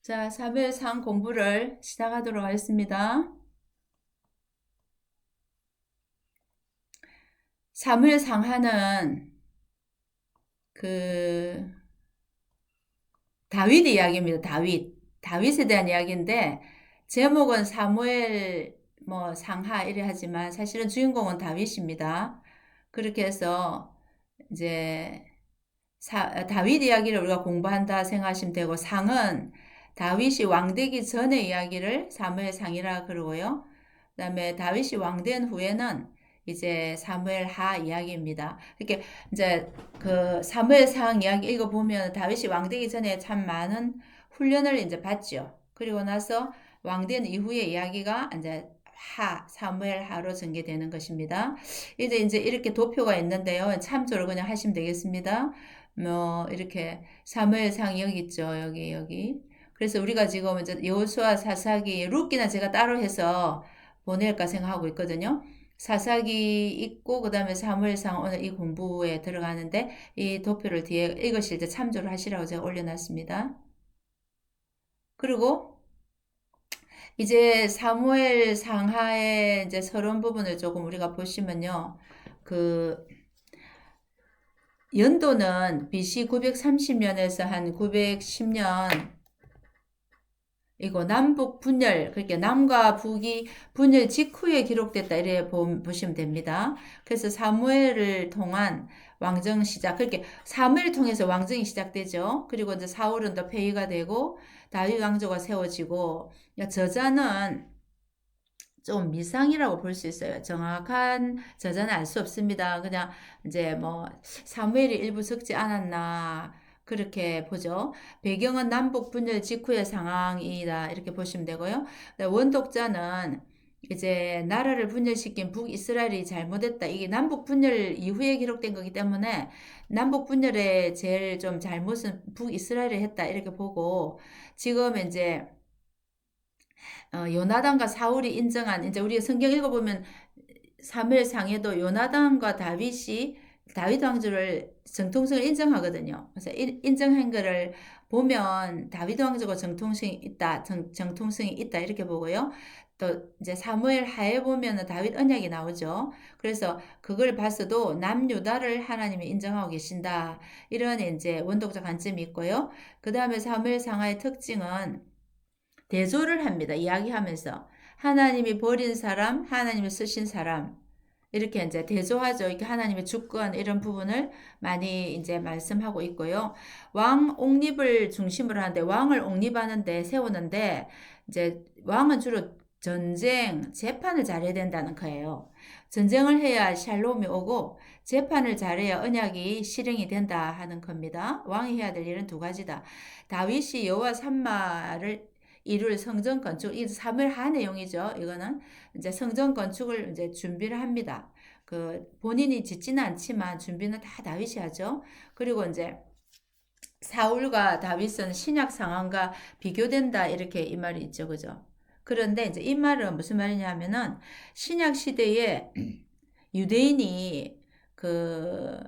자, 사무엘상 공부를 시작하도록 하겠습니다. 사무엘상하는 그 다윗 이야기입니다. 다윗에 대한 이야기인데 제목은 사무엘 상하 이래 하지만 사실은 주인공은 다윗입니다. 그렇게 해서 이제 다윗 이야기를 우리가 공부한다 생각하시면 되고, 상은 다윗이 왕되기 전의 이야기를 사무엘상이라 그러고요. 그다음에 다윗이 왕된 후에는 이제 사무엘하 이야기입니다. 이렇게 이제 그 사무엘상 이야기 읽어보면 다윗이 왕되기 전에 참 많은 훈련을 이제 받죠. 그리고 나서 왕된 이후의 이야기가 이제 사무엘하로 전개되는 것입니다. 이제 이렇게 도표가 있는데요. 참조를 그냥 하시면 되겠습니다. 이렇게 사무엘상 여기 있죠. 여기. 그래서 우리가 지금 이제 여호수아 사사기 룻기는 제가 따로 해서 보낼까 생각하고 있거든요. 사사기 있고 그다음에 사무엘상 오늘 이 공부에 들어가는데 이 도표를 뒤에 읽으실 때 참조를 하시라고 제가 올려놨습니다. 그리고 이제 사무엘 상하의 이제 서론 부분을 조금 우리가 보시면요. 그 연도는 BC 930년에서 한 910년, 이거 남북 분열, 그러니까 남과 북이 분열 직후에 기록됐다 이래 보시면 됩니다. 그래서 사무엘을 통한 왕정 시작, 그렇게 사무엘을 통해서 왕정이 시작되죠. 그리고 이제 사울은 더 폐위가 되고 다윗 왕조가 세워지고, 저자는 좀 미상이라고 볼 수 있어요. 정확한 저자는 알 수 없습니다. 그냥 이제 사무엘이 일부 적지 않았나 그렇게 보죠. 배경은 남북 분열 직후의 상황이다 이렇게 보시면 되고요. 원독자는 이제 나라를 분열시킨 북이스라엘이 잘못했다. 이게 남북 분열 이후에 기록된 거기 때문에 남북 분열의 제일 좀 잘못은 북이스라엘이 했다 이렇게 보고, 지금 이제 요나단과 사울이 인정한, 이제 우리가 성경 읽어보면 사무엘상에도 요나단과 다윗이 다윗 왕조를 정통성을 인정하거든요. 그래서 인정한 거를 보면 다윗 왕조가 정통성이 있다 이렇게 보고요. 또 이제 사무엘 하에 보면은 다윗 언약이 나오죠. 그래서 그걸 봤어도 남유다를 하나님이 인정하고 계신다. 이런 이제 원독자 관점이 있고요. 그 다음에 사무엘 상하의 특징은 대조를 합니다. 이야기하면서 하나님이 버린 사람, 하나님이 쓰신 사람, 이렇게 이제 대조하죠. 이렇게 하나님의 주권 이런 부분을 많이 이제 말씀하고 있고요. 왕 옹립을 중심으로 하는데, 왕을 옹립하는데 세우는데, 이제 왕은 주로 전쟁, 재판을 잘해야 된다는 거예요. 전쟁을 해야 샬롬이 오고 재판을 잘해야 언약이 실행이 된다 하는 겁니다. 왕이 해야 될 일은 두 가지다. 다윗이 여호와 산마를 이룰 성전 건축, 이 3일 하 내용이죠. 이거는 이제 성전 건축을 이제 준비를 합니다. 그 본인이 짓지는 않지만 준비는 다 다윗이 하죠. 그리고 이제 사울과 다윗은 신약 상황과 비교된다 이렇게 이 말이 있죠. 그죠? 그런데 이제 이 말은 무슨 말이냐면은 신약 시대에 유대인이 그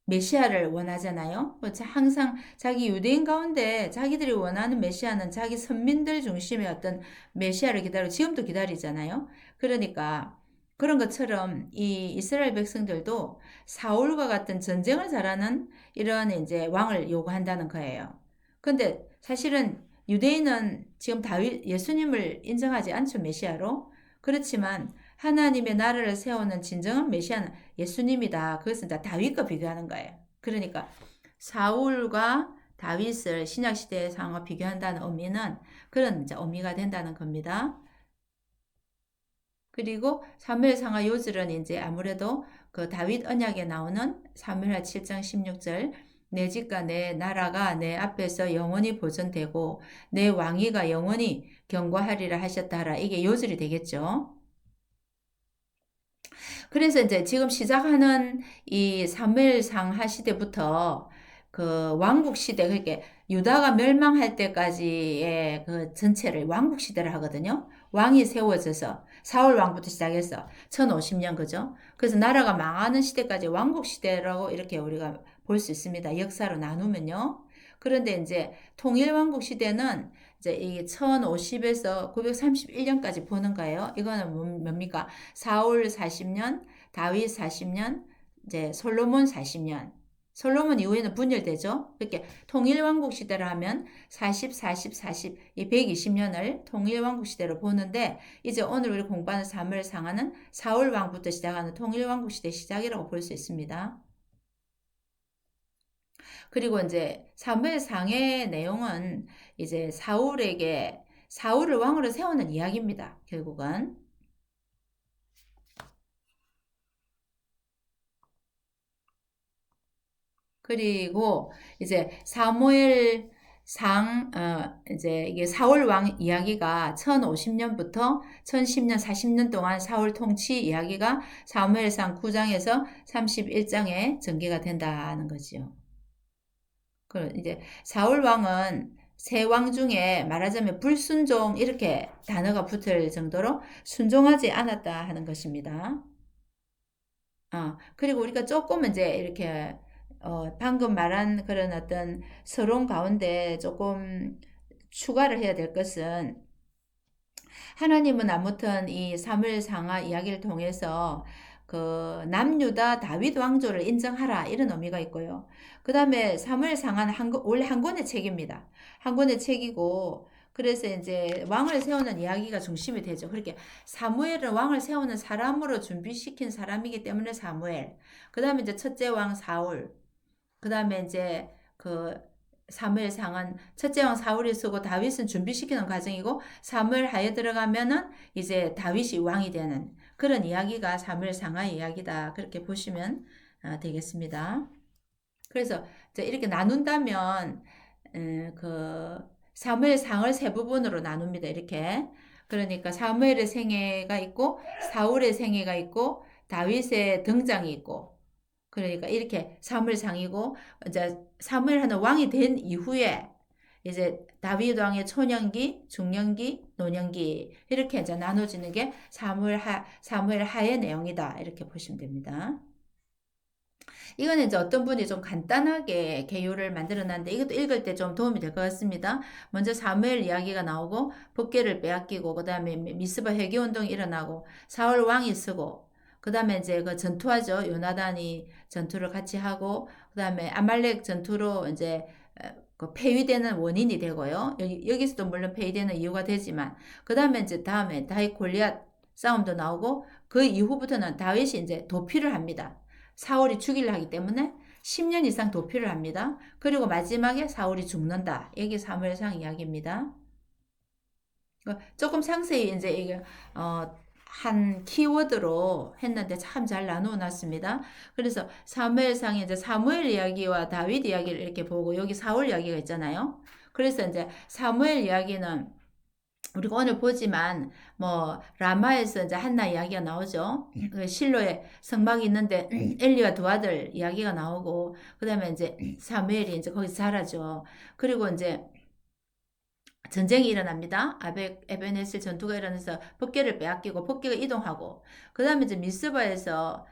메시아를 원하잖아요. 항상 자기 유대인 가운데 자기들이 원하는 메시아는 자기 선민들 중심의 어떤 메시아를 기다리고 지금도 기다리잖아요. 그러니까 그런 것처럼 이 이스라엘 백성들도 사울과 같은 전쟁을 잘하는 이런 이제 왕을 요구한다는 거예요. 근데 사실은 유대인은 지금 다윗 예수님을 인정하지 않죠, 메시아로. 그렇지만 하나님의 나라를 세우는 진정한 메시아는 예수님이다. 그것은 다윗과 비교하는 거예요. 그러니까 사울과 다윗을 신약시대의 상황과 비교한다는 의미는 그런 이제 의미가 된다는 겁니다. 그리고 사무엘상하 요절은 이제 아무래도 그 다윗 언약에 나오는 사무엘하 7장 16절, 내 집과 내 나라가 내 앞에서 영원히 보존되고 내 왕위가 영원히 경과하리라 하셨다라, 이게 요절이 되겠죠. 그래서 이제 지금 시작하는 이 사무엘상하 시대부터 그 왕국 시대, 그러니까 유다가 멸망할 때까지의 그 전체를 왕국 시대를 하거든요. 왕이 세워져서 사울 왕부터 시작해서 1050년, 그죠? 그래서 나라가 망하는 시대까지 왕국 시대라고 이렇게 우리가 볼 수 있습니다. 역사로 나누면요. 그런데 이제 통일왕국 시대는 이제 이게 1050에서 931년까지 보는 거예요. 이거는 뭡니까? 사울 40년, 다윗 40년, 이제 솔로몬 40년. 솔로몬 이후에는 분열되죠. 이렇게 통일왕국 시대를 하면 40, 40, 40, 이 120년을 통일왕국 시대로 보는데 이제 오늘 우리 공부하는 사무엘 상하는 사울왕부터 시작하는 통일왕국 시대 시작이라고 볼 수 있습니다. 그리고 이제 사무엘 상의 내용은 이제 사울을 왕으로 세우는 이야기입니다. 결국은. 그리고 이제 사무엘 이제 이게 사울 왕 이야기가 1050년부터 1010년, 40년 동안 사울 통치 이야기가 사무엘상 9장에서 31장에 전개가 된다는 거지요. 이제 사울 왕은 세 왕 중에 말하자면 불순종 이렇게 단어가 붙을 정도로 순종하지 않았다 하는 것입니다. 그리고 우리가 조금 이제 이렇게 방금 말한 그런 어떤 서론 가운데 조금 추가를 해야 될 것은 하나님은 아무튼 이 사무엘 상하 이야기를 통해서 그 남유다 다윗 왕조를 인정하라 이런 의미가 있고요. 그 다음에 사무엘 상하는 원래 한 권의 책입니다. 한 권의 책이고 그래서 이제 왕을 세우는 이야기가 중심이 되죠. 그렇게 사무엘은 왕을 세우는 사람으로 준비시킨 사람이기 때문에 사무엘. 그 다음에 이제 첫째 왕 사울. 그 다음에 이제 그 사무엘 상은 첫째 왕 사울이 쓰고 다윗은 준비시키는 과정이고 사무엘 하에 들어가면은 이제 다윗이 왕이 되는 그런 이야기가 사무엘 상하의 이야기다. 그렇게 보시면 되겠습니다. 그래서 이제 이렇게 나눈다면 그 사무엘 상을 세 부분으로 나눕니다. 이렇게. 그러니까 사무엘의 생애가 있고 사울의 생애가 있고 다윗의 등장이 있고 그러니까 이렇게 사무엘상이고 이제 사무엘 하는 왕이 된 이후에 이제 다윗 왕의 초년기, 중년기, 노년기 이렇게 이제 나눠지는 게 사무엘 하의 내용이다. 이렇게 보시면 됩니다. 이거는 이제 어떤 분이 좀 간단하게 개요를 만들어 놨는데 이것도 읽을 때 좀 도움이 될 것 같습니다. 먼저 사무엘 이야기가 나오고 법궤를 빼앗기고 그다음에 미스바 회개 운동이 일어나고 사울 왕이 쓰고 그다음에 이제 그 전투하죠. 요나단이 전투를 같이 하고 그다음에 아말렉 전투로 이제 그 폐위되는 원인이 되고요. 여기서도 물론 폐위되는 이유가 되지만 그다음에 이제 다음에 다윗 골리앗 싸움도 나오고 그 이후부터는 다윗이 이제 도피를 합니다. 사울이 죽이려 하기 때문에 10년 이상 도피를 합니다. 그리고 마지막에 사울이 죽는다. 이게 사무엘상 이야기입니다. 조금 상세히 이제 이게 한 키워드로 했는데 참 잘 나누어 놨습니다. 그래서 사무엘상에 이제 사무엘 이야기와 다윗 이야기를 이렇게 보고 여기 사울 이야기가 있잖아요. 그래서 이제 사무엘 이야기는 우리가 오늘 보지만 뭐 라마에서 이제 한나 이야기가 나오죠. 그 실로에 성막이 있는데 엘리와 두 아들 이야기가 나오고 그다음에 이제 사무엘이 이제 거기서 자라죠. 그리고 이제 전쟁이 일어납니다. 에베네셀 전투가 일어나서 법궤를 빼앗기고 법궤가 이동하고 그 다음에 이제 미스바에서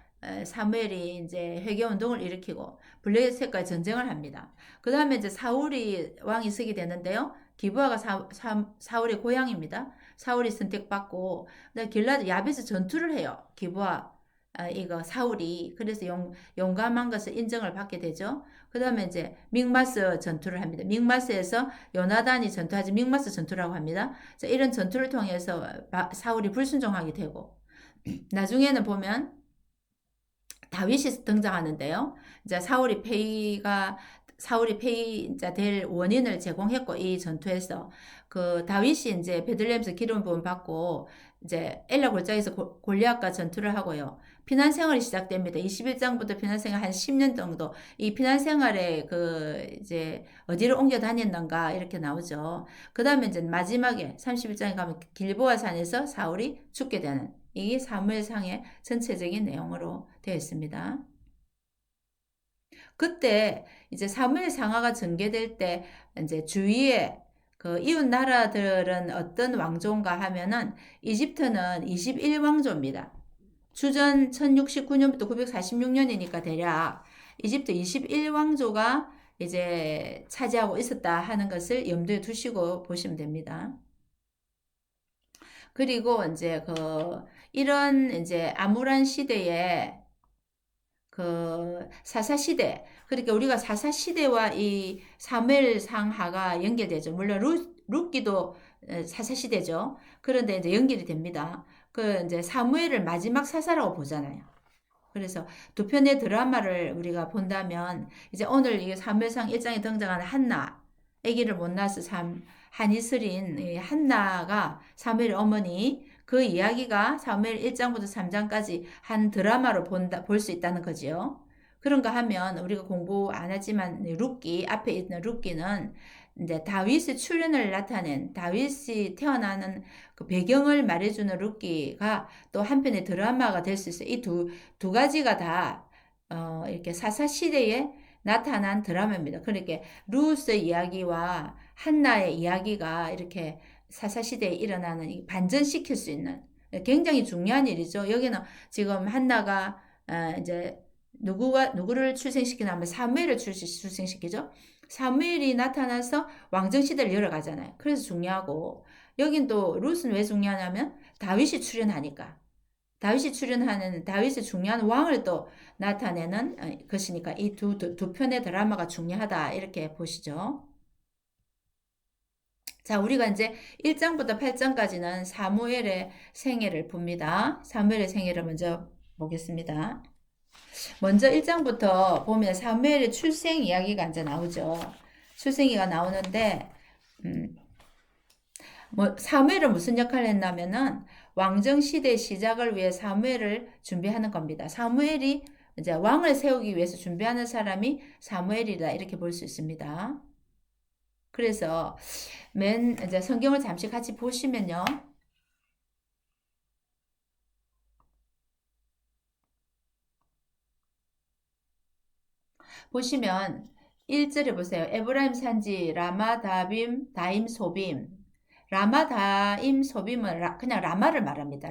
사무엘이 이제 회개 운동을 일으키고 블레셋과 전쟁을 합니다. 그 다음에 이제 사울이 왕이 서게 되는데요. 기브아가 사울의 고향입니다. 사울이 선택받고 길라드 야베스 전투를 해요. 기브아 이거 사울이 그래서 용감한 것을 인정을 받게 되죠. 그 다음에 이제 믹마스 전투를 합니다. 믹마스에서 요나단이 전투하지 믹마스 전투라고 합니다. 자, 이런 전투를 통해서 사울이 불순종하게 되고 나중에는 보면 다윗이 등장하는데요. 이제 사울이 폐위자 될 원인을 제공했고 이 전투에서 그 다윗이 이제 베들레헴에서 기름 부음 받고 이제 엘라 골짜기에서 골리앗과 전투를 하고요. 피난 생활이 시작됩니다. 21장부터 피난 생활 한 10년 정도 이 피난 생활에 그 이제 어디를 옮겨 다녔는가 이렇게 나오죠. 그다음에 이제 마지막에 31장에 가면 길보아 산에서 사울이 죽게 되는 이게 사무엘상의 전체적인 내용으로 되어 있습니다. 그때 이제 사무엘 상하가 전개될 때 이제 주위에 그 이웃 나라들은 어떤 왕조인가 하면은 이집트는 21왕조입니다. 주전 1069년부터 946년이니까 대략 이집트 21왕조가 이제 차지하고 있었다 하는 것을 염두에 두시고 보시면 됩니다. 그리고 이제 이런 이제 암울한 시대에 사사시대. 그러니까 우리가 사사시대와 이 사무엘상하가 연결되죠. 물론 룻기도 사사시대죠. 그런데 이제 연결이 됩니다. 이제 사무엘을 마지막 사사라고 보잖아요. 그래서 두 편의 드라마를 우리가 본다면 이제 오늘 이 사무엘상 1장에 등장하는 한나, 아기를 못 낳아서 한이슬인 한나가 사무엘의 어머니, 그 이야기가 사무엘 1장부터 3장까지 한 드라마로 볼 수 있다는 거지요. 그런가 하면 우리가 공부 안 하지만 룻기 앞에 있는 룻기는 이제 다윗의 출현을 나타낸 다윗이 태어나는 그 배경을 말해주는 룻기가 또 한편의 드라마가 될 수 있어요. 이 두 가지가 다 이렇게 사사시대에 나타난 드라마입니다. 그러니까 루스의 이야기와 한나의 이야기가 이렇게 사사시대에 일어나는 반전시킬 수 있는 굉장히 중요한 일이죠. 여기는 지금 한나가 이제 누구를 출생시키냐면 사무엘을 출생시키죠. 사무엘이 나타나서 왕정시대를 열어가잖아요. 그래서 중요하고 여긴 또 룻은 왜 중요하냐면 다윗이 출현하니까 다윗이 중요한 왕을 또 나타내는 것이니까 이 두 편의 드라마가 중요하다 이렇게 보시죠. 자, 우리가 이제 1장부터 8장까지는 사무엘의 생애를 봅니다. 사무엘의 생애를 먼저 보겠습니다. 먼저 1장부터 보면 사무엘의 출생 이야기가 이제 나오죠. 출생이가 나오는데, 사무엘은 무슨 역할을 했냐면은 왕정 시대 시작을 위해 사무엘을 준비하는 겁니다. 사무엘이 이제 왕을 세우기 위해서 준비하는 사람이 사무엘이다 이렇게 볼 수 있습니다. 그래서 이제 성경을 잠시 같이 보시면요. 보시면 1절에 보세요. 에브라임 산지 라마 다임 소빔. 라마 다임 소빔은 그냥 라마를 말합니다.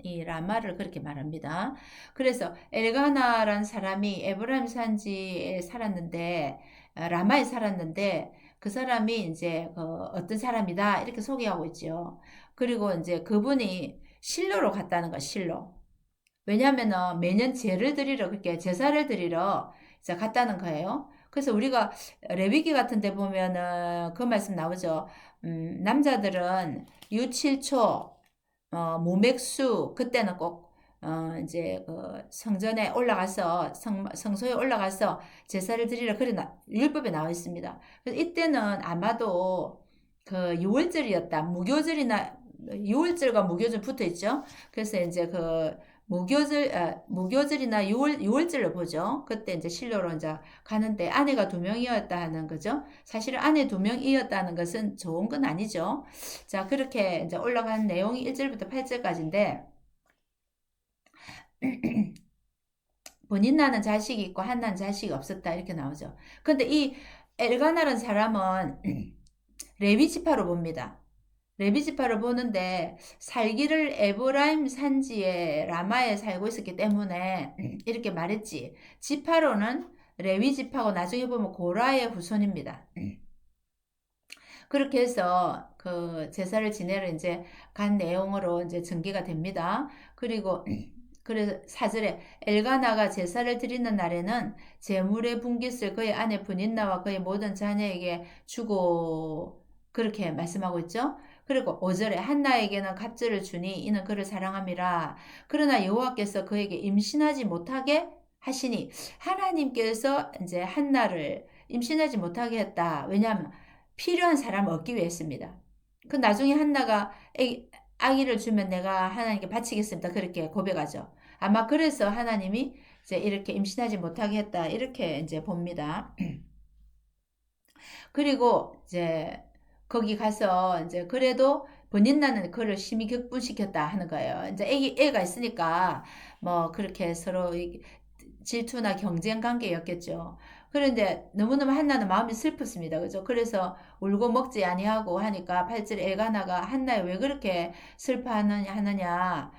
이 라마를 그렇게 말합니다. 그래서 엘가나란 사람이 에브라임 산지에 살았는데 라마에 살았는데 그 사람이 이제 어떤 사람이다 이렇게 소개하고 있죠. 그리고 이제 그분이 실로로 갔다는 거 실로. 왜냐하면 매년 제를 드리러 그렇게 제사를 드리러 이제 갔다는 거예요. 그래서 우리가 레위기 같은 데 보면은 그 말씀 나오죠. 남자들은 유칠초, 무맥수 그때는 꼭 이제 성전에 올라가서 성소에 올라가서 제사를 드리러 그래 율법에 나와 있습니다. 그래서 이때는 아마도 그 유월절이었다. 무교절이나 유월절과 무교절 붙어 있죠. 그래서 이제 무교절이나 유월절을 보죠. 그때 이제 실로로 이제 가는데 아내가 2명이었다 하는 거죠. 사실은 아내 2명이었다는 것은 좋은 건 아니죠. 자, 그렇게 이제 올라간 내용이 1절부터 8절까지인데, 본인 나는 자식이 있고 한나는 자식이 없었다 이렇게 나오죠. 근데 이 엘가나라는 사람은 레위 지파로 봅니다. 레위 지파를 보는데 살기를 에브라임 산지에 라마에 살고 있었기 때문에 이렇게 말했지. 지파로는 레위 지파고 나중에 보면 고라의 후손입니다. 그렇게 해서 그 제사를 지내러 이제 간 내용으로 이제 전개가 됩니다. 그리고 그래서 4절에 엘가나가 제사를 드리는 날에는 제물의 분깃을 그의 아내 분인나와 그의 모든 자녀에게 주고 그렇게 말씀하고 있죠. 그리고 5절에 한나에게는 갑절을 주니 이는 그를 사랑함이라. 그러나 여호와께서 그에게 임신하지 못하게 하시니 하나님께서 이제 한나를 임신하지 못하게 했다. 왜냐하면 필요한 사람을 얻기 위해서입니다. 그 나중에 한나가 아기를 주면 내가 하나님께 바치겠습니다. 그렇게 고백하죠. 아마 그래서 하나님이 이제 이렇게 임신하지 못하게 했다. 이렇게 이제 봅니다. 그리고 이제 거기 가서 이제 그래도 본인나는 그를 심히 격분시켰다 하는 거예요. 이제 애가 있으니까 뭐 그렇게 서로 질투나 경쟁 관계였겠죠. 그런데 너무너무 한나는 마음이 슬펐습니다. 그죠? 그래서 울고 먹지 아니하고 하니까 8절 엘가나가 한나에 왜 그렇게 슬퍼하느냐 하느냐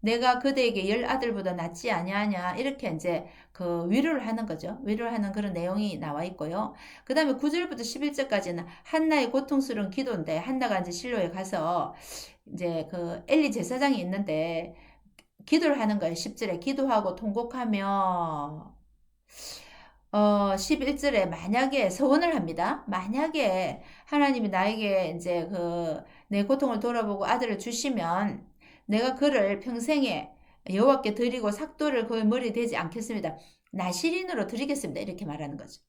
내가 그대에게 10아들보다 낫지 아니하냐 이렇게 이제 그 위로를 하는 거죠. 위로를 하는 그런 내용이 나와 있고요. 그 다음에 9절부터 11절까지는 한나의 고통스러운 기도인데 한나가 이제 실로에 가서 이제 그 엘리 제사장이 있는데 기도를 하는 거예요. 10절에 기도하고 통곡하며 11절에 만약에 서원을 합니다. 만약에 하나님이 나에게 이제 그 내 고통을 돌아보고 아들을 주시면 내가 그를 평생에 여호와께 드리고 삭도를 그의 머리에 대지 않겠습니다. 나시린으로 드리겠습니다. 이렇게 말하는 거죠.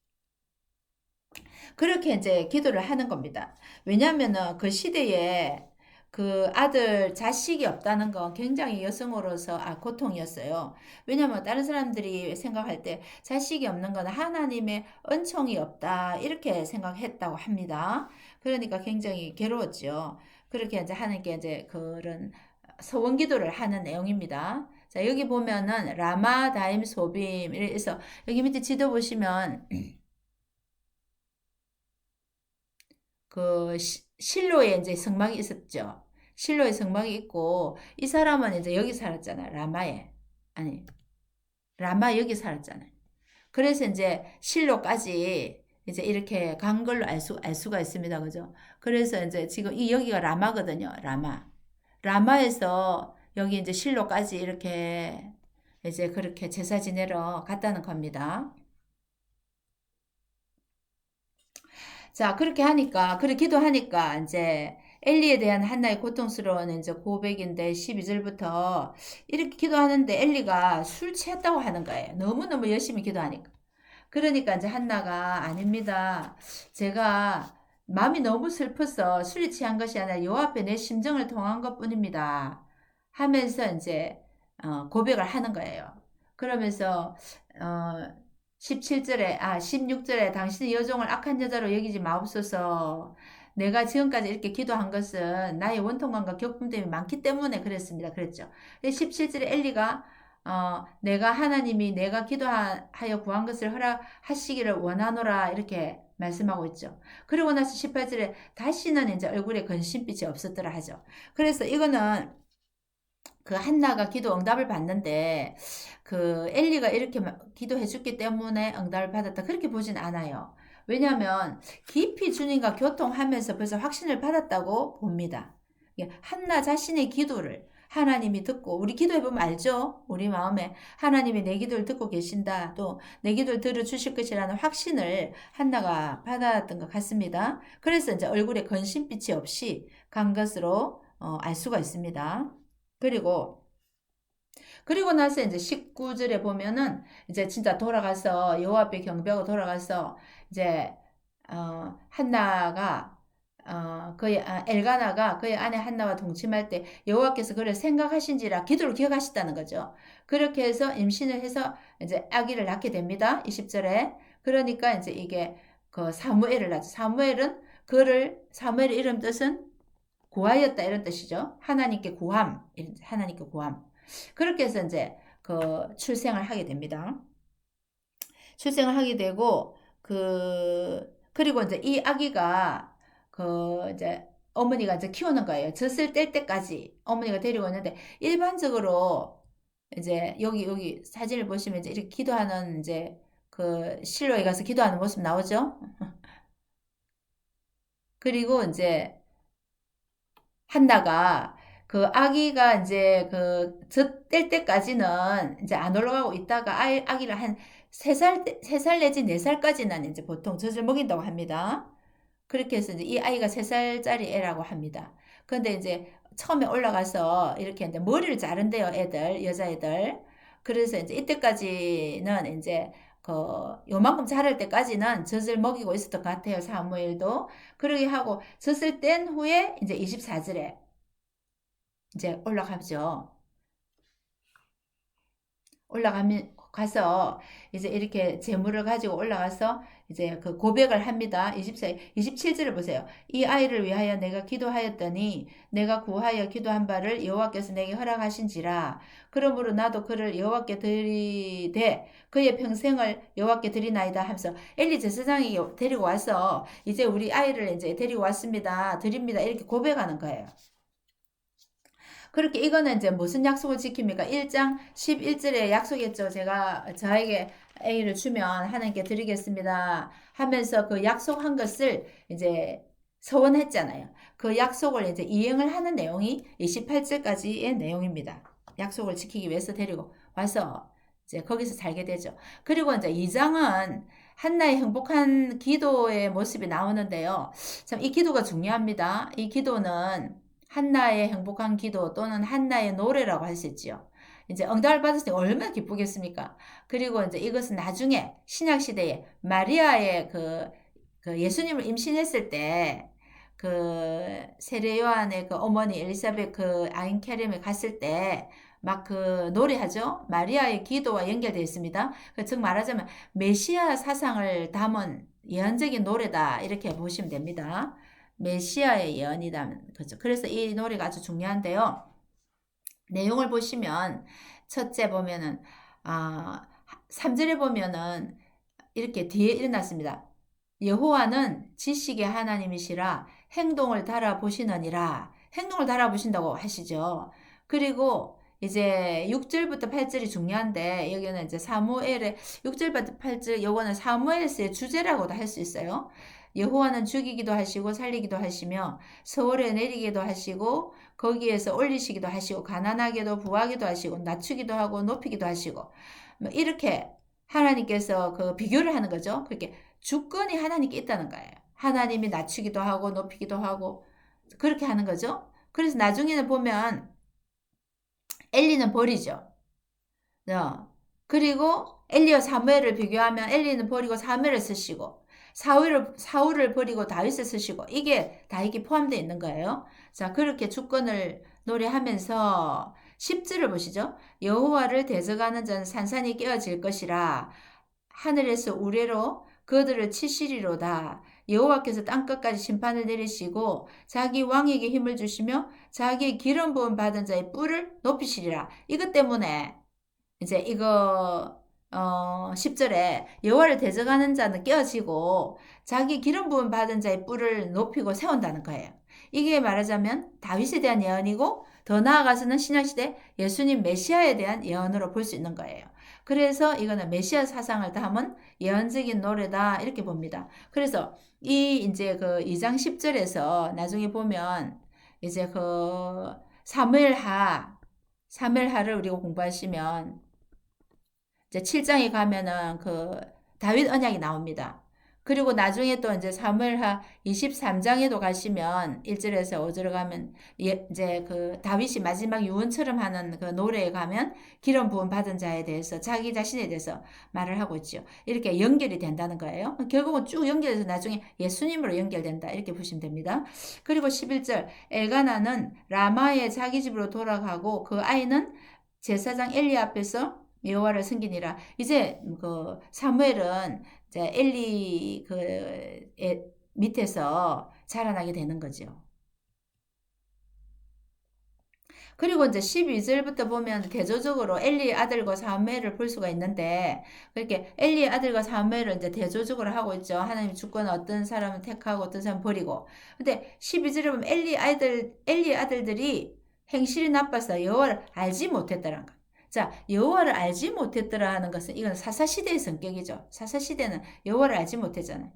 그렇게 이제 기도를 하는 겁니다. 왜냐하면은 그 시대에 그 아들 자식이 없다는 건 굉장히 여성으로서 고통이었어요. 왜냐하면 다른 사람들이 생각할 때 자식이 없는 건 하나님의 은총이 없다 이렇게 생각했다고 합니다. 그러니까 굉장히 괴로웠죠. 그렇게 이제 하나님께 이제 그런 서원 기도를 하는 내용입니다. 자, 여기 보면은 라마 다임 소빔 이래서 여기 밑에 지도 보시면 그 실로에 이제 성막이 있었죠. 실로에 성막이 있고 이 사람은 이제 여기 살았잖아요. 라마에. 아니, 라마 여기 살았잖아요. 그래서 이제 실로까지 이제 이렇게 간 걸로 알 수가 있습니다. 그죠? 그래서 이제 지금 이 여기가 라마거든요. 라마. 라마에서 여기 이제 실로까지 이렇게 이제 그렇게 제사 지내러 갔다는 겁니다. 자, 그렇게 하니까, 그렇게 기도하니까, 이제, 엘리에 대한 한나의 고통스러운 이제 고백인데, 12절부터, 이렇게 기도하는데, 엘리가 술 취했다고 하는 거예요. 너무너무 열심히 기도하니까. 그러니까 이제 한나가, 아닙니다. 제가, 마음이 너무 슬퍼서 술이 취한 것이 아니라 요 앞에 내 심정을 통한 것 뿐입니다. 하면서 이제, 고백을 하는 거예요. 그러면서, 어, 17절에, 16절에 당신의 여종을 악한 여자로 여기지 마옵소서. 내가 지금까지 이렇게 기도한 것은 나의 원통감과 격분됨이 많기 때문에 그랬습니다. 그랬죠. 17절에 엘리가 내가 하나님이 내가 기도하여 구한 것을 허락하시기를 원하노라 이렇게 말씀하고 있죠. 그리고 나서 18절에 다시는 이제 얼굴에 근심빛이 없었더라 하죠. 그래서 이거는 그 한나가 기도 응답을 받는데 그 엘리가 이렇게 기도해 줬기 때문에 응답을 받았다 그렇게 보진 않아요. 왜냐하면 깊이 주님과 교통하면서 벌써 확신을 받았다고 봅니다. 한나 자신의 기도를 하나님이 듣고 우리 기도해 보면 알죠? 우리 마음에 하나님이 내 기도를 듣고 계신다. 또 내 기도를 들어주실 것이라는 확신을 한나가 받았던 것 같습니다. 그래서 이제 얼굴에 근심빛이 없이 간 것으로 알 수가 있습니다. 그리고 나서 이제 19절에 보면은 이제 진짜 돌아가서 여호와 앞에 경배하고 돌아가서 이제 한나가 엘가나가 그의 아내 한나와 동침할 때 여호와께서 그를 생각하신지라 기도를 기억하셨다는 거죠. 그렇게 해서 임신을 해서 이제 아기를 낳게 됩니다. 20절에. 그러니까 이제 이게 그 사무엘을 낳죠. 사무엘의 이름 뜻은 구하였다 이런 뜻이죠. 하나님께 구함, 하나님께 구함. 그렇게 해서 이제 그 출생을 하게 됩니다. 출생을 하게 되고 그리고 이제 이 아기가 그 이제 어머니가 이제 키우는 거예요. 젖을 뗄 때까지 어머니가 데리고 있는데 일반적으로 이제 여기 사진을 보시면 이제 이렇게 기도하는 이제 그 실로에 가서 기도하는 모습 나오죠. 그리고 이제 한나가 그 아기가 이제 그 젖 뗄 때까지는 이제 안 올라가고 있다가 아기를 한 3살 내지 4살까지는 이제 보통 젖을 먹인다고 합니다. 그렇게 해서 이제 이 아이가 3살짜리 애라고 합니다. 근데 이제 처음에 올라가서 이렇게 이제 머리를 자른대요, 여자애들. 그래서 이제 이때까지는 이제 요만큼 자랄 때까지는 젖을 먹이고 있었던 것 같아요, 사무엘도. 그러게 하고 젖을 뗀 후에 이제 24절에 이제 올라가죠. 올라가면 가서 이제 이렇게 재물을 가지고 올라가서 이제 그 고백을 합니다. 27절을 보세요. 이 아이를 위하여 내가 기도하였더니 내가 구하여 기도한 바를 여호와께서 내게 허락하신지라. 그러므로 나도 그를 여호와께 드리되 그의 평생을 여호와께 드리나이다 하면서 엘리 제사장이 데리고 와서 이제 우리 아이를 이제 데리고 왔습니다. 드립니다. 이렇게 고백하는 거예요. 그렇게 이거는 이제 무슨 약속을 지킵니까? 1장 11절에 약속했죠. 제가 저에게 A를 주면 하나님께 드리겠습니다 하면서 그 약속한 것을 이제 서원했잖아요. 그 약속을 이제 이행을 하는 내용이 28절까지의 내용입니다. 약속을 지키기 위해서 데리고 와서 이제 거기서 살게 되죠. 그리고 이제 2장은 한나의 행복한 기도의 모습이 나오는데요. 참 이 기도가 중요합니다. 이 기도는 한나의 행복한 기도 또는 한나의 노래라고 할 수 있지요. 이제 응답을 받았을 때 얼마나 기쁘겠습니까? 그리고 이제 이것은 나중에 신약 시대에 마리아의 그 예수님을 임신했을 때 그 세례 요한의 그 어머니 엘리사벳 그 아인케렘에 갔을 때 막 그 노래하죠. 마리아의 기도와 연결되어 있습니다. 즉 말하자면 메시아 사상을 담은 예언적인 노래다 이렇게 보시면 됩니다. 메시아의 예언이라는 거죠. 그래서 이 노래가 아주 중요한데요. 내용을 보시면 첫째 보면은 3절에 보면은 이렇게 뒤에 일어났습니다. 여호와는 지식의 하나님이시라 행동을 달아보시느니라. 행동을 달아보신다고 하시죠. 그리고 이제 6절부터 8절이 중요한데 여기는 이제 사무엘의 6절부터 8절 요거는 사무엘서의 주제라고도 할 수 있어요. 여호와는 죽이기도 하시고 살리기도 하시며 서울에 내리기도 하시고 거기에서 올리시기도 하시고 가난하게도 부하기도 하시고 낮추기도 하고 높이기도 하시고 뭐 이렇게 하나님께서 그 비교를 하는 거죠. 그렇게 주권이 하나님께 있다는 거예요. 하나님이 낮추기도 하고 높이기도 하고 그렇게 하는 거죠. 그래서 나중에는 보면 엘리는 버리죠. 그리고 엘리와 사무엘을 비교하면 엘리는 버리고 사무엘을 쓰시고 사울을 버리고 다윗을 쓰시고 이게 다윗이 포함되어 있는 거예요. 자, 그렇게 주권을 노래하면서 10절을 보시죠. 여호와를 대적하는 자는 산산이 깨어질 것이라 하늘에서 우레로 그들을 치시리로다. 여호와께서 땅끝까지 심판을 내리시고 자기 왕에게 힘을 주시며 자기의 기름 부음 받은 자의 뿔을 높이시리라. 이것 때문에 이제 이거 10절에 여호와를 대적하는 자는 깨어지고 자기 기름 부음 받은 자의 뿔을 높이고 세운다는 거예요. 이게 말하자면 다윗에 대한 예언이고 더 나아가서는 신약시대 예수님 메시아에 대한 예언으로 볼 수 있는 거예요. 그래서 이거는 메시아 사상을 담은 예언적인 노래다 이렇게 봅니다. 그래서 이 이제 그 2장 10절에서 나중에 보면 이제 그 사무엘하를 우리가 공부하시면 이제 7장에 가면은 그 다윗 언약이 나옵니다. 그리고 나중에 또 이제 사무엘하 23장에도 가시면 1절에서 5절 가면 이제 그 다윗이 마지막 유언처럼 하는 그 노래에 가면 기름 부음 받은 자에 대해서 자기 자신에 대해서 말을 하고 있죠. 이렇게 연결이 된다는 거예요. 결국은 쭉 연결해서 나중에 예수님으로 연결된다. 이렇게 보시면 됩니다. 그리고 11절 엘가나는 라마의 자기 집으로 돌아가고 그 아이는 제사장 엘리 앞에서 여호와를 섬기니라. 이제 그 사무엘은 이제 엘리 밑에서 자라나게 되는 거죠. 그리고 이제 12절부터 보면 대조적으로 엘리의 아들과 사무엘을 볼 수가 있는데 그렇게 엘리의 아들과 사무엘을 이제 대조적으로 하고 있죠. 하나님 주권은 어떤 사람은 택하고 어떤 사람은 버리고. 근데 12절에 보면 엘리의 아들들이 행실이 나빠서 여호와를 알지 못했다는 거. 자, 여호와를 알지 못했더라 하는 것은 이건 사사시대의 성격이죠. 사사시대는 여호와를 알지 못했잖아요.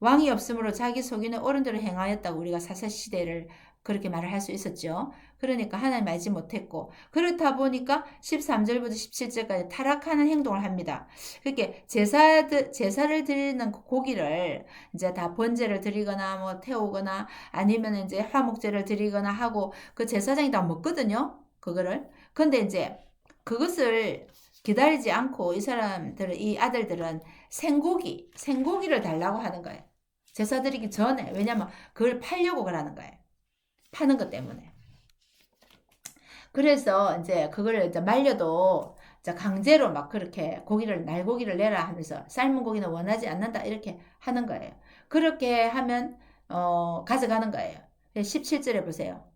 왕이 없으므로 자기 속이는 옳은 대로 행하였다고 우리가 사사시대를 그렇게 말을 할 수 있었죠. 그러니까 하나님 알지 못했고 그렇다 보니까 13절부터 17절까지 타락하는 행동을 합니다. 그렇게 제사를 드리는 고기를 이제 다 번제를 드리거나 뭐 태우거나 아니면 이제 화목제를 드리거나 하고 그 제사장이 다 먹거든요. 그거를. 근데 이제 그것을 기다리지 않고 이 아들들은 생고기를 달라고 하는 거예요. 제사 드리기 전에. 왜냐면 그걸 팔려고 그러는 거예요. 파는 것 때문에. 그래서 이제 그걸 이제 말려도 강제로 막 그렇게 날고기를 내라 하면서 삶은 고기는 원하지 않는다 이렇게 하는 거예요. 그렇게 하면 가져가는 거예요. 17절에 보세요.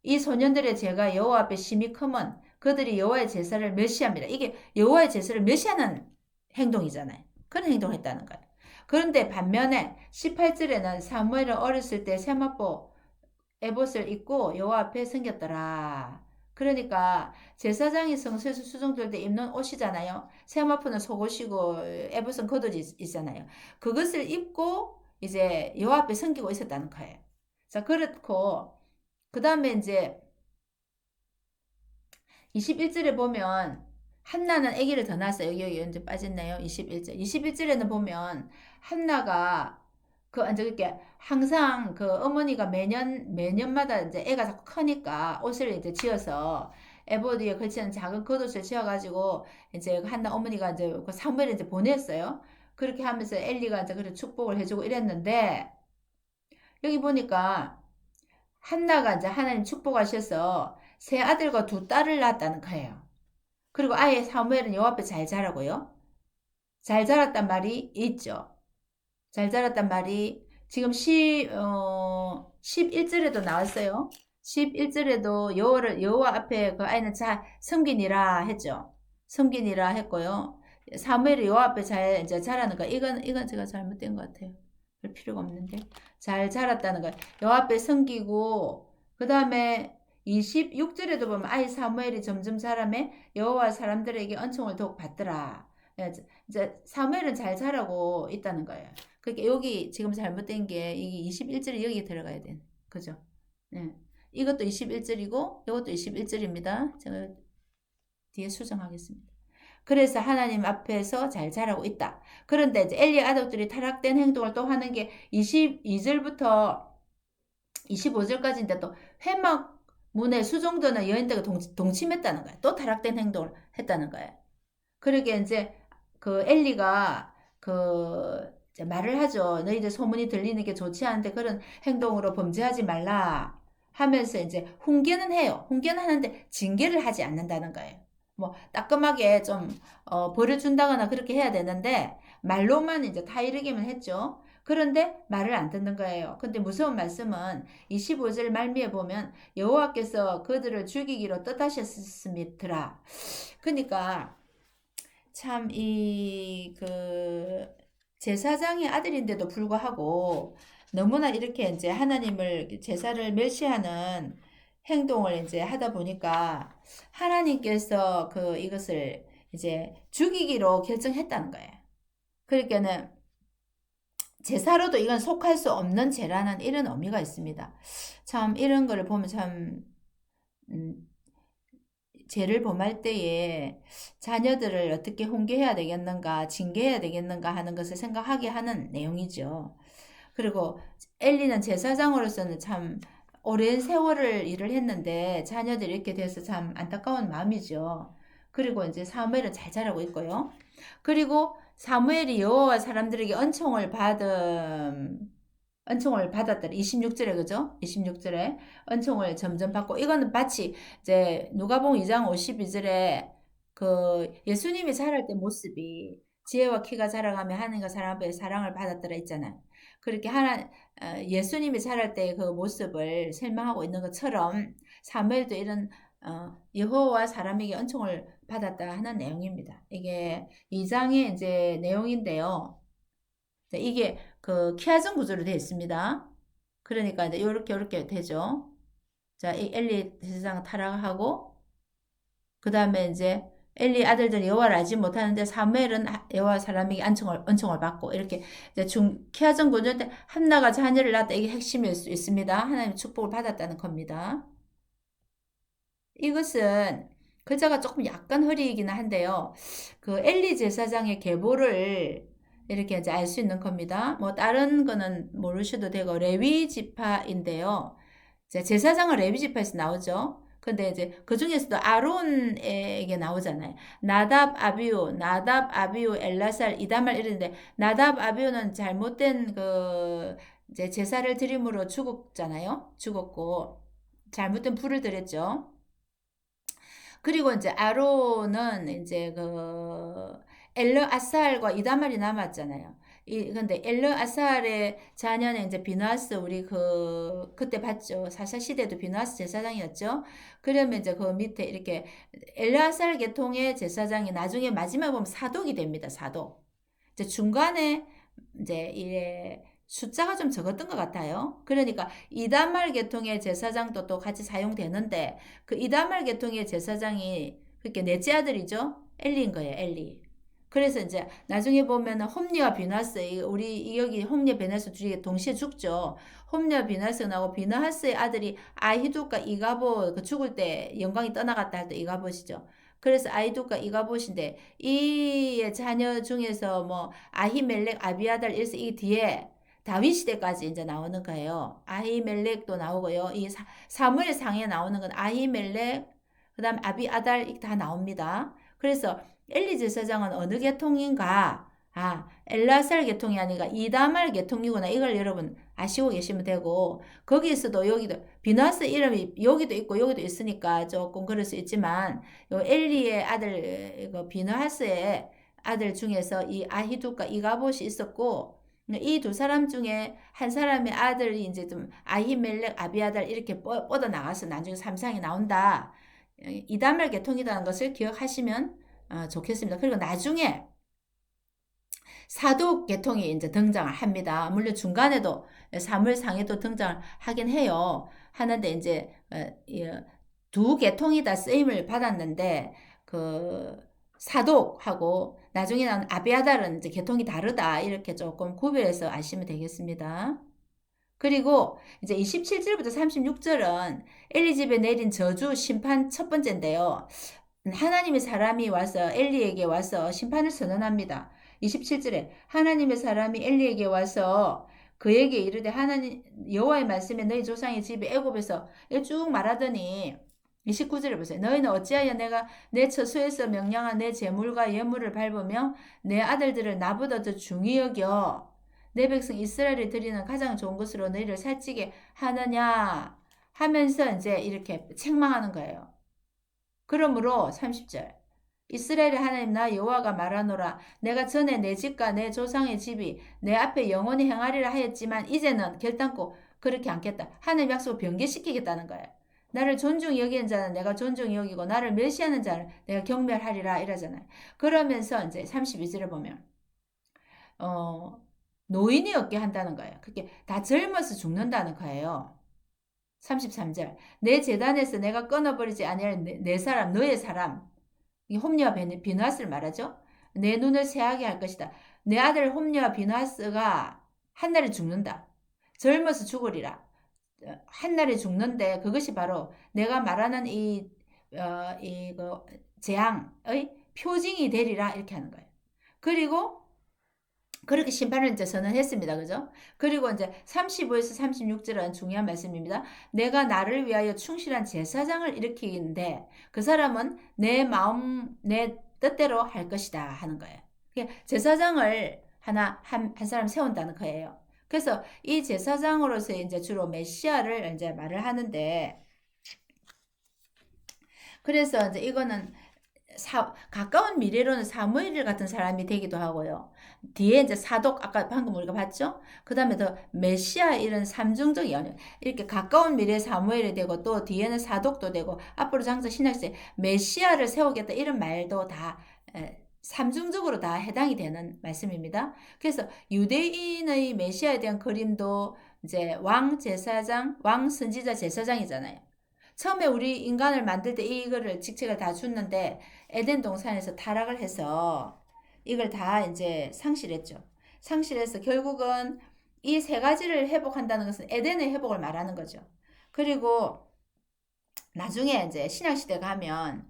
이 소년들의 죄가 여호와 앞에 심히 크면 그들이 여호와의 제사를 멸시합니다. 이게 여호와의 제사를 멸시하는 행동이잖아요. 그런 행동을 했다는 거예요. 그런데 반면에 18절에는 사무엘은 어렸을 때 세마포 에봇을 입고 여호와 앞에 섬겼더라. 그러니까 제사장이 성소에서 수종들 때 입는 옷이잖아요. 세마포는 속옷이고 에봇은 겉옷이 있잖아요. 그것을 입고 이제 여호와 앞에 섬기고 있었다는 거예요. 자, 그렇고 그 다음에 이제 21절에 보면 한나는 아기를 더 낳았어요. 여기 이제 빠졌네요. 21절. 21절에는 보면 한나가 이제 그렇게 항상 그 어머니가 매년마다 이제 애가 자꾸 크니까 옷을 이제 지어서 에보드에 걸치는 작은 겉옷을 지어가지고 이제 한나 어머니가 이제 그 사무엘을 이제 보냈어요. 그렇게 하면서 엘리가 이제 그래 축복을 해주고 이랬는데 여기 보니까 한나가 이제 하나님 축복하셔서 세 아들과 두 딸을 낳았다는 거예요. 그리고 아예 사무엘은 여호와 앞에 잘 자라고요. 잘 자랐단 말이 있죠. 잘 자랐단 말이 지금 11절에도 나왔어요. 11절에도 여호와 앞에 그 아이는 잘 섬기니라 했죠. 섬기니라 했고요. 사무엘이 여호와 앞에 잘 이제 자라는 거 이건 제가 잘못된 것 같아요. 별 필요가 없는데 잘 자랐다는 거. 여호와 앞에 섬기고 그 다음에 26절에도 보면 아이 사무엘이 점점 자라매 여호와 사람들에게 은총을 더욱 받더라. 이제 사무엘은 잘 자라고 있다는 거예요. 그러니까 여기 지금 잘못된 게 이게 21절이 여기 들어가야 돼. 그죠? 네. 이것도 21절이고 이것도 21절입니다. 제가 뒤에 수정하겠습니다. 그래서 하나님 앞에서 잘 자라고 있다. 그런데 이제 엘리 아들들이 타락된 행동을 또 하는 게 22절부터 25절까지인데 또 회막 문에 수종도는 여인들과 동침했다는 거야. 또 타락된 행동을 했다는 거야. 그러게 이제 그 엘리가 그 말을 하죠. 너희들 소문이 들리는 게 좋지 않은데 그런 행동으로 범죄하지 말라 하면서 이제 훈계는 해요. 훈계는 하는데 징계를 하지 않는다는 거예요. 뭐 따끔하게 좀 벌을 준다거나 그렇게 해야 되는데 말로만 이제 타이르기만 했죠. 그런데 말을 안 듣는 거예요. 근데 무서운 말씀은 25절 말미에 보면 여호와께서 그들을 죽이기로 뜻하셨습니다. 그러니까 참 제사장의 아들인데도 불구하고 너무나 이렇게 이제 하나님을 제사를 멸시하는 행동을 이제 하다 보니까 하나님께서 이것을 이제 죽이기로 결정했다는 거예요. 그러니까는 제사로도 이건 속할 수 없는 죄라는 이런 의미가 있습니다. 참 이런 거를 보면 참 죄를 범할 때에 자녀들을 어떻게 훈계해야 되겠는가, 징계해야 되겠는가 하는 것을 생각하게 하는 내용이죠. 그리고 엘리는 제사장으로서는 참 오랜 세월을 일을 했는데 자녀들이 이렇게 돼서 참 안타까운 마음이죠. 그리고 이제 사무엘은 잘 자라고 있고요. 그리고 사무엘이 여호와 사람들에게 은총을 받았더라. 26절에 그죠? 26절에 은총을 점점 받고 이거는 마치 이제 누가복음 2장 52절에 그 예수님이 자랄 때 모습이 지혜와 키가 자라가며 하나님과 사람 앞에 사랑을 받았더라 있잖아요. 그렇게 예수님이 자랄 때 그 모습을 설명하고 있는 것처럼 사무엘도 이런 여호와 사람에게 은총을 받았다 하는 내용입니다. 이게 2장의 이제 내용인데요. 이게 키아전 구조로 되어 있습니다. 그러니까 이제 이렇게 되죠. 자, 이 엘리 제사장 타락하고 그 다음에 이제 엘리 아들들이 여호와를 알지 못하는데 사무엘은 여호와 사람에게 은총을 받고 이렇게 이제 키아전 구조 때 한나가 자녀를 낳았다. 이게 핵심일 수 있습니다. 하나님의 축복을 받았다는 겁니다. 이것은 글자가 조금 약간 흐리기는 한데요. 그 엘리 제사장의 계보를 이렇게 이제 알 수 있는 겁니다. 뭐 다른 거는 모르셔도 되고 레위 지파인데요. 제사장은 레위 지파에서 나오죠. 근데 이제 그 중에서도 아론에게 나오잖아요. 나답, 아비우, 엘라살, 이다말 이랬는데 나답, 아비우는 잘못된 이제 제사를 드림으로 죽었고 잘못된 불을 드렸죠. 그리고 이제 아론은 이제 엘르아살과 이다말이 남았잖아요. 근데 엘르아살의 자녀는 이제 비누아스 우리 그때 봤죠. 사사 시대도 비누아스 제사장이었죠. 그러면 이제 그 밑에 이렇게 엘르아살 계통의 제사장이 나중에 마지막에 보면 사독이 됩니다. 사독. 이제 중간에 이제 숫자가 좀 적었던 것 같아요. 그러니까 이단말 계통의 제사장도 또 같이 사용되는데 그 이단말 계통의 제사장이 그렇게 넷째 아들이죠. 엘리인 거예요. 엘리. 그래서 이제 나중에 보면은 홈리와 비나스 우리 여기 홈리 베나스 둘이 동시에 죽죠. 홈리와 비나스 나오고 비나하스의 아들이 아히두과 이가봇 그 죽을 때 영광이 떠나갔다 할 때 이가봇이죠. 그래서 아히두과 이가봇인데 이 자녀 중에서 뭐 아히멜렉 아비아달 이래서 이 뒤에 다윗 시대까지 이제 나오는 거예요. 아히멜렉도 나오고요. 이 사무엘 상에 나오는 건 아히멜렉 그다음 아비아달 다 나옵니다. 그래서 엘리 제사장은 어느 계통인가? 아, 엘라살 계통이 아니라 이다말 계통이구나. 이걸 여러분 아시고 계시면 되고 거기에서도 여기도 비나스 이름이 여기도 있고 여기도 있으니까 조금 그럴 수 있지만 요 엘리의 아들 이거 비나하스의 아들 중에서 이 아히두과 이가봇이 있었고 이 두 사람 중에 한 사람의 아들이 이제 좀 아히멜렉 아비아달 이렇게 뻗어 나가서 나중에 삼상이 나온다. 이다말 계통이라는 것을 기억하시면 좋겠습니다. 그리고 나중에 사독 계통이 이제 등장을 합니다. 물론 중간에도 사물상에도 등장을 하긴 해요. 하는데 이제 두 계통이 다 쓰임을 받았는데 그 사독하고 나중에 나온 아비아달은 이제 계통이 다르다 이렇게 조금 구별해서 아시면 되겠습니다. 그리고 이제 27절부터 36절은 엘리 집에 내린 저주 심판 첫 번째인데요. 하나님의 사람이 와서 엘리에게 와서 심판을 선언합니다. 27절에 하나님의 사람이 엘리에게 와서 그에게 이르되 하나님 여호와의 말씀에 너희 조상의 집에 애굽에서 쭉 말하더니 29절에 보세요. 너희는 어찌하여 내가 내 처소에서 명령한 내 재물과 예물을 밟으며 내 아들들을 나보다 더 중히 여겨 내 백성 이스라엘이 드리는 가장 좋은 것으로 너희를 살찌게 하느냐 하면서 이제 이렇게 책망하는 거예요. 그러므로 30절 이스라엘의 하나님 나 여호와가 말하노라 내가 전에 내 집과 내 조상의 집이 내 앞에 영원히 행하리라 하였지만 이제는 결단코 그렇게 않겠다. 하나님 약속을 변개시키겠다는 거예요. 나를 존중히 여기는 자는 내가 존중히 여기고 나를 멸시하는 자는 내가 경멸하리라 이러잖아요. 그러면서 이제 32절을 보면 어, 노인이 얻게 한다는 거예요. 그게 다 젊어서 죽는다는 거예요. 33절 내 제단에서 내가 끊어버리지 아니할 내 사람 너의 사람 이 홈리와 비누하스를 말하죠. 내 눈을 새하게 할 것이다. 내 아들 홈리와 비누하스가 한날에 죽는다. 젊어서 죽으리라. 한날에 죽는데 그것이 바로 내가 말하는 이거 재앙의 표징이 되리라 이렇게 하는 거예요. 그리고 그렇게 심판을 이제 선언했습니다. 그죠? 그리고 이제 35에서 36절은 중요한 말씀입니다. 내가 나를 위하여 충실한 제사장을 일으키는데 그 사람은 내 마음, 내 뜻대로 할 것이다 하는 거예요. 제사장을 한 사람 세운다는 거예요. 그래서 이 제사장으로서 이제 주로 메시아를 이제 말을 하는데 그래서 이제 이거는 가까운 미래로는 사무엘 같은 사람이 되기도 하고요. 뒤에 이제 사독, 아까 방금 우리가 봤죠? 그 다음에 더 메시아 이런 삼중적 연연. 이렇게 가까운 미래에 사무엘이 되고 또 뒤에는 사독도 되고 앞으로 장차 신약시대 메시아를 세우겠다 이런 말도 다 삼중적으로 다 해당이 되는 말씀입니다. 그래서 유대인의 메시아에 대한 그림도 이제 왕 제사장, 왕 선지자 제사장이잖아요. 처음에 우리 인간을 만들 때 이거를 직책을 다 줬는데 에덴 동산에서 타락을 해서 이걸 다 이제 상실했죠. 상실해서 결국은 이 세 가지를 회복한다는 것은 에덴의 회복을 말하는 거죠. 그리고 나중에 이제 신약 시대 가면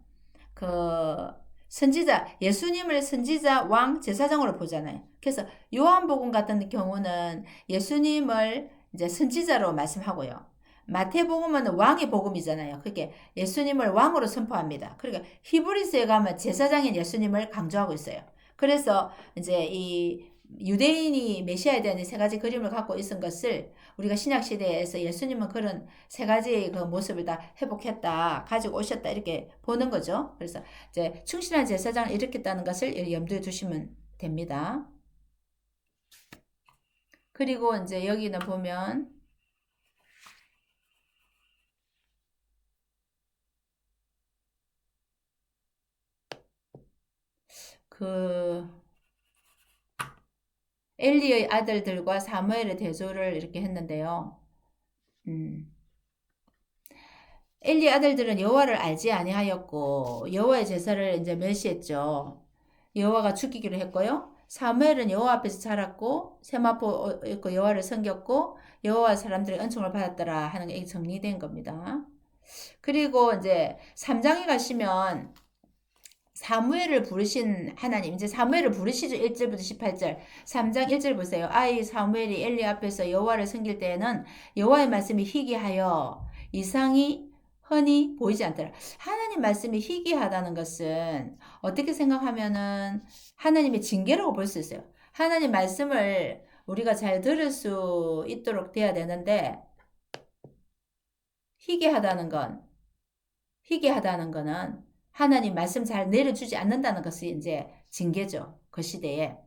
그 선지자 예수님을 선지자 왕 제사장으로 보잖아요. 그래서 요한복음 같은 경우는 예수님을 이제 선지자로 말씀하고요. 마태복음은 왕의 복음이잖아요. 그게 예수님을 왕으로 선포합니다. 그러니까 히브리서에 가면 제사장인 예수님을 강조하고 있어요. 그래서 이제 이 유대인이 메시아에 대한 세 가지 그림을 갖고 있은 것을 우리가 신약 시대에서 예수님은 그런 세 가지의 그 모습을 다 회복했다, 가지고 오셨다 이렇게 보는 거죠. 그래서 이제 충실한 제사장을 일으켰다는 것을 염두에 두시면 됩니다. 그리고 이제 여기는 보면 그 엘리의 아들들과 사무엘의 대조를 이렇게 했는데요. 엘리 아들들은 여호와를 알지 아니하였고 여호와의 제사를 이제 멸시했죠. 여호와가 죽이기로 했고요. 사무엘은 여호와 앞에서 자랐고 세마포 있고 여호와를 섬겼고 여호와 사람들의 은총을 받았더라 하는 게 정리된 겁니다. 그리고 이제 3장에 가시면 사무엘을 부르신 하나님, 이제 사무엘을 부르시죠. 1절부터 18절. 3장 1절 보세요. 아이 사무엘이 엘리 앞에서 여호와를 섬길 때에는 여호와의 말씀이 희귀하여 이상이 흔히 보이지 않더라. 하나님 말씀이 희귀하다는 것은 어떻게 생각하면은 하나님의 징계라고 볼 수 있어요. 하나님 말씀을 우리가 잘 들을 수 있도록 돼야 되는데 희귀하다는 건 희귀하다는 거는 하나님 말씀 잘 내려주지 않는다는 것이 이제 징계죠. 그 시대에.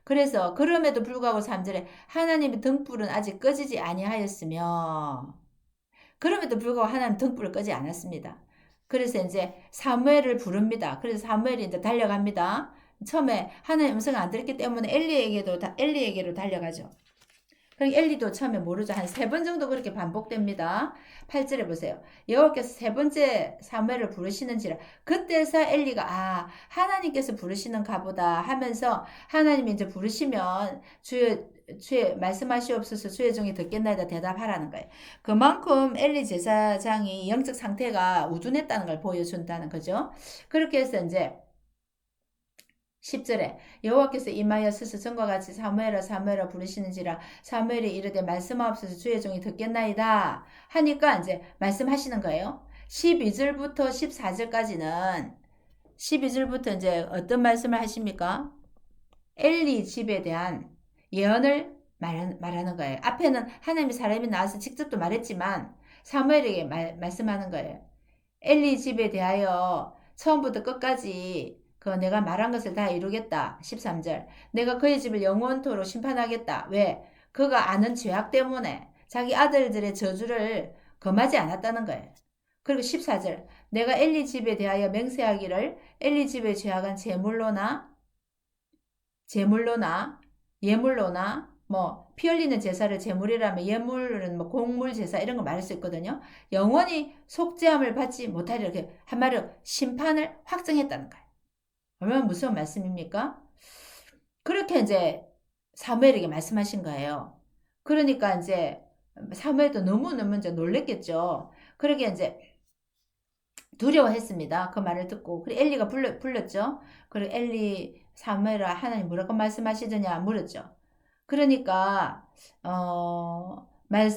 그래서 그럼에도 불구하고 3절에 하나님의 등불은 아직 꺼지지 아니하였으며 그럼에도 불구하고 하나님 등불을 끄지 않았습니다. 그래서 이제 사무엘을 부릅니다. 그래서 사무엘이 이제 달려갑니다. 처음에 하나님 음성을 안 들었기 때문에 엘리에게로 달려가죠. 그리고 엘리도 처음에 모르죠. 한 3번 정도 그렇게 반복됩니다. 8절에 보세요. 여호와께서 3번째 사무엘을 부르시는지라 그때서 엘리가 하나님께서 부르시는가 보다 하면서 하나님이 이제 부르시면 주의 말씀하시옵소서 주의 종이 듣겠나이다 대답하라는 거예요. 그만큼 엘리 제사장이 영적 상태가 우둔했다는 걸 보여준다는 거죠. 그렇게 해서 이제 10절에 여호와께서 임하여서서 전과 같이 사무엘아 부르시는지라 사무엘이 이르되 말씀하옵소서 주의 종이 듣겠나이다 하니까 이제 말씀하시는 거예요. 12절부터 14절까지는 12절부터 이제 어떤 말씀을 하십니까? 엘리 집에 대한 예언을 말하는 거예요. 앞에는 하나님이 사람이 나와서 직접 또 말했지만 사무엘에게 말씀하는 거예요. 엘리 집에 대하여 처음부터 끝까지 내가 말한 것을 다 이루겠다. 13절. 내가 그의 집을 영원토록 심판하겠다. 왜? 그가 아는 죄악 때문에 자기 아들들의 저주를 금하지 않았다는 거예요. 그리고 14절. 내가 엘리 집에 대하여 맹세하기를 엘리 집의 죄악은 예물로나 피 흘리는 제사를 제물이라면 예물은 곡물 제사 이런 거 말할 수 있거든요. 영원히 속죄함을 받지 못하리라. 한마디로 심판을 확정했다는 거예요. 얼마나 무서운 말씀입니까? 그렇게 이제 사무엘에게 말씀하신 거예요. 그러니까 이제 사무엘도 너무너무 이제 놀랬겠죠. 그러게 이제 두려워했습니다. 그 말을 듣고. 그리고 엘리가 불렀죠. 그리고 엘리 사무엘아 하나님 뭐라고 말씀하시더냐 물었죠. 그러니까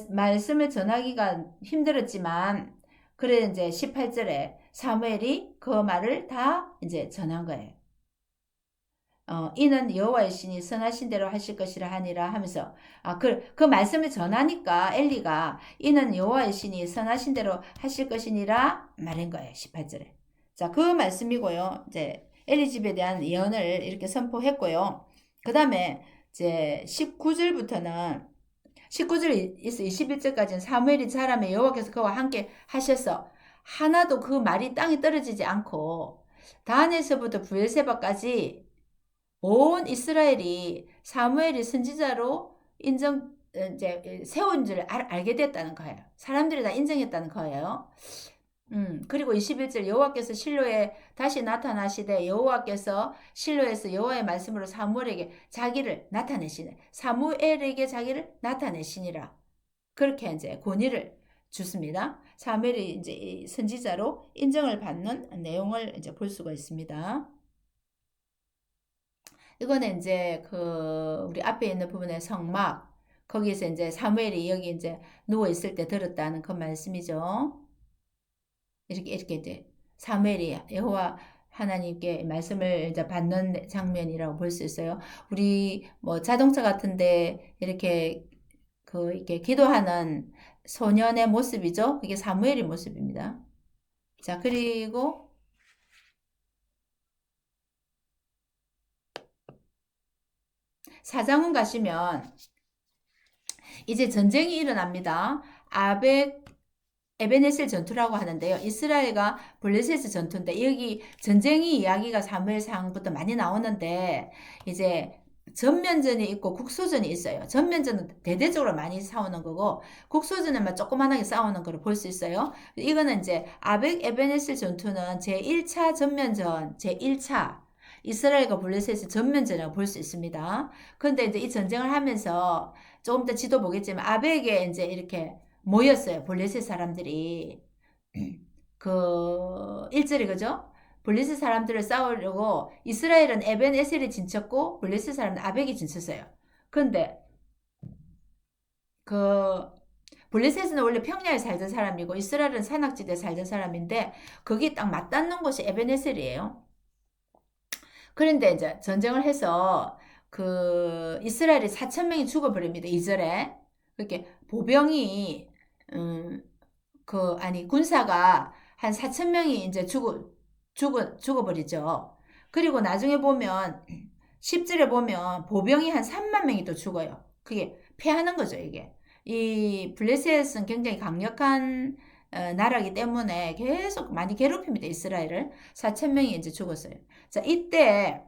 말씀을 전하기가 힘들었지만 그래 이제 18절에 사무엘이 그 말을 다 이제 전한 거예요. 이는 여호와의 신이 선하신 대로 하실 것이라 하니라 하면서 그 말씀을 전하니까 엘리가 이는 여호와의 신이 선하신 대로 하실 것이니라 말한 거예요. 18절에. 자, 그 말씀이고요. 이제 엘리 집에 대한 예언을 이렇게 선포했고요. 그 다음에 이제 19절부터는 19절 21절까지는 사무엘이 자라매 여호와께서 그와 함께 하셔서 하나도 그 말이 땅에 떨어지지 않고 단에서부터 브엘세바까지 온 이스라엘이 사무엘이 선지자로 이제 세운 줄 알게 됐다는 거예요. 사람들이 다 인정했다는 거예요. 그리고 21절 여호와께서 실로에 다시 나타나시되 여호와께서 실로에서 여호와의 말씀으로 사무엘에게 자기를 나타내시니라. 그렇게 이제 권위를 주습니다. 사무엘이 이제 선지자로 인정을 받는 내용을 이제 볼 수가 있습니다. 이거는 이제 우리 앞에 있는 부분의 성막 거기에서 이제 사무엘이 여기 이제 누워 있을 때 들었다는 그 말씀이죠. 이렇게 이제 사무엘이 여호와 하나님께 말씀을 이제 받는 장면이라고 볼 수 있어요. 우리 자동차 같은데 이렇게 이렇게 기도하는 소년의 모습이죠. 그게 사무엘의 모습입니다. 자, 그리고 사장훈 가시면 이제 전쟁이 일어납니다. 에베네셀 전투라고 하는데요. 이스라엘과 블레셋 전투인데 여기 전쟁이 이야기가 사무엘상부터 많이 나오는데 이제 전면전이 있고 국소전이 있어요. 전면전은 대대적으로 많이 싸우는 거고 국소전은 막 조그만하게 싸우는 거를 볼 수 있어요. 이거는 이제 아벡 에베네셀 전투는 제1차 전면전, 제1차 이스라엘과 블레셋의 전면전이라고 볼 수 있습니다. 그런데 이제 이 전쟁을 하면서 조금 더 지도 보겠지만 아벡에 이제 이렇게 모였어요. 블레셋 사람들이. 그 일절이 그죠? 블레셋 사람들을 싸우려고 이스라엘은 에벤 에셀이 진쳤고 블레셋 사람은 아벡이 진쳤어요. 그런데 그 블레셋은 원래 평야에 살던 사람이고 이스라엘은 산악지대에 살던 사람인데 거기 딱 맞닿는 곳이 에벤 에셀이에요. 그런데 이제 전쟁을 해서 그 이스라엘이 4천 명이 죽어버립니다. 2절에 그렇게 보병이 아니 군사가 한 4천 명이 이제 죽어버리죠. 그리고 나중에 보면 10절에 보면 보병이 한 3만 명이 또 죽어요. 그게 패하는 거죠, 이게. 이 블레셋은 굉장히 강력한 나라이기 때문에 계속 많이 괴롭힙니다, 이스라엘을. 4천 명이 이제 죽었어요. 자, 이때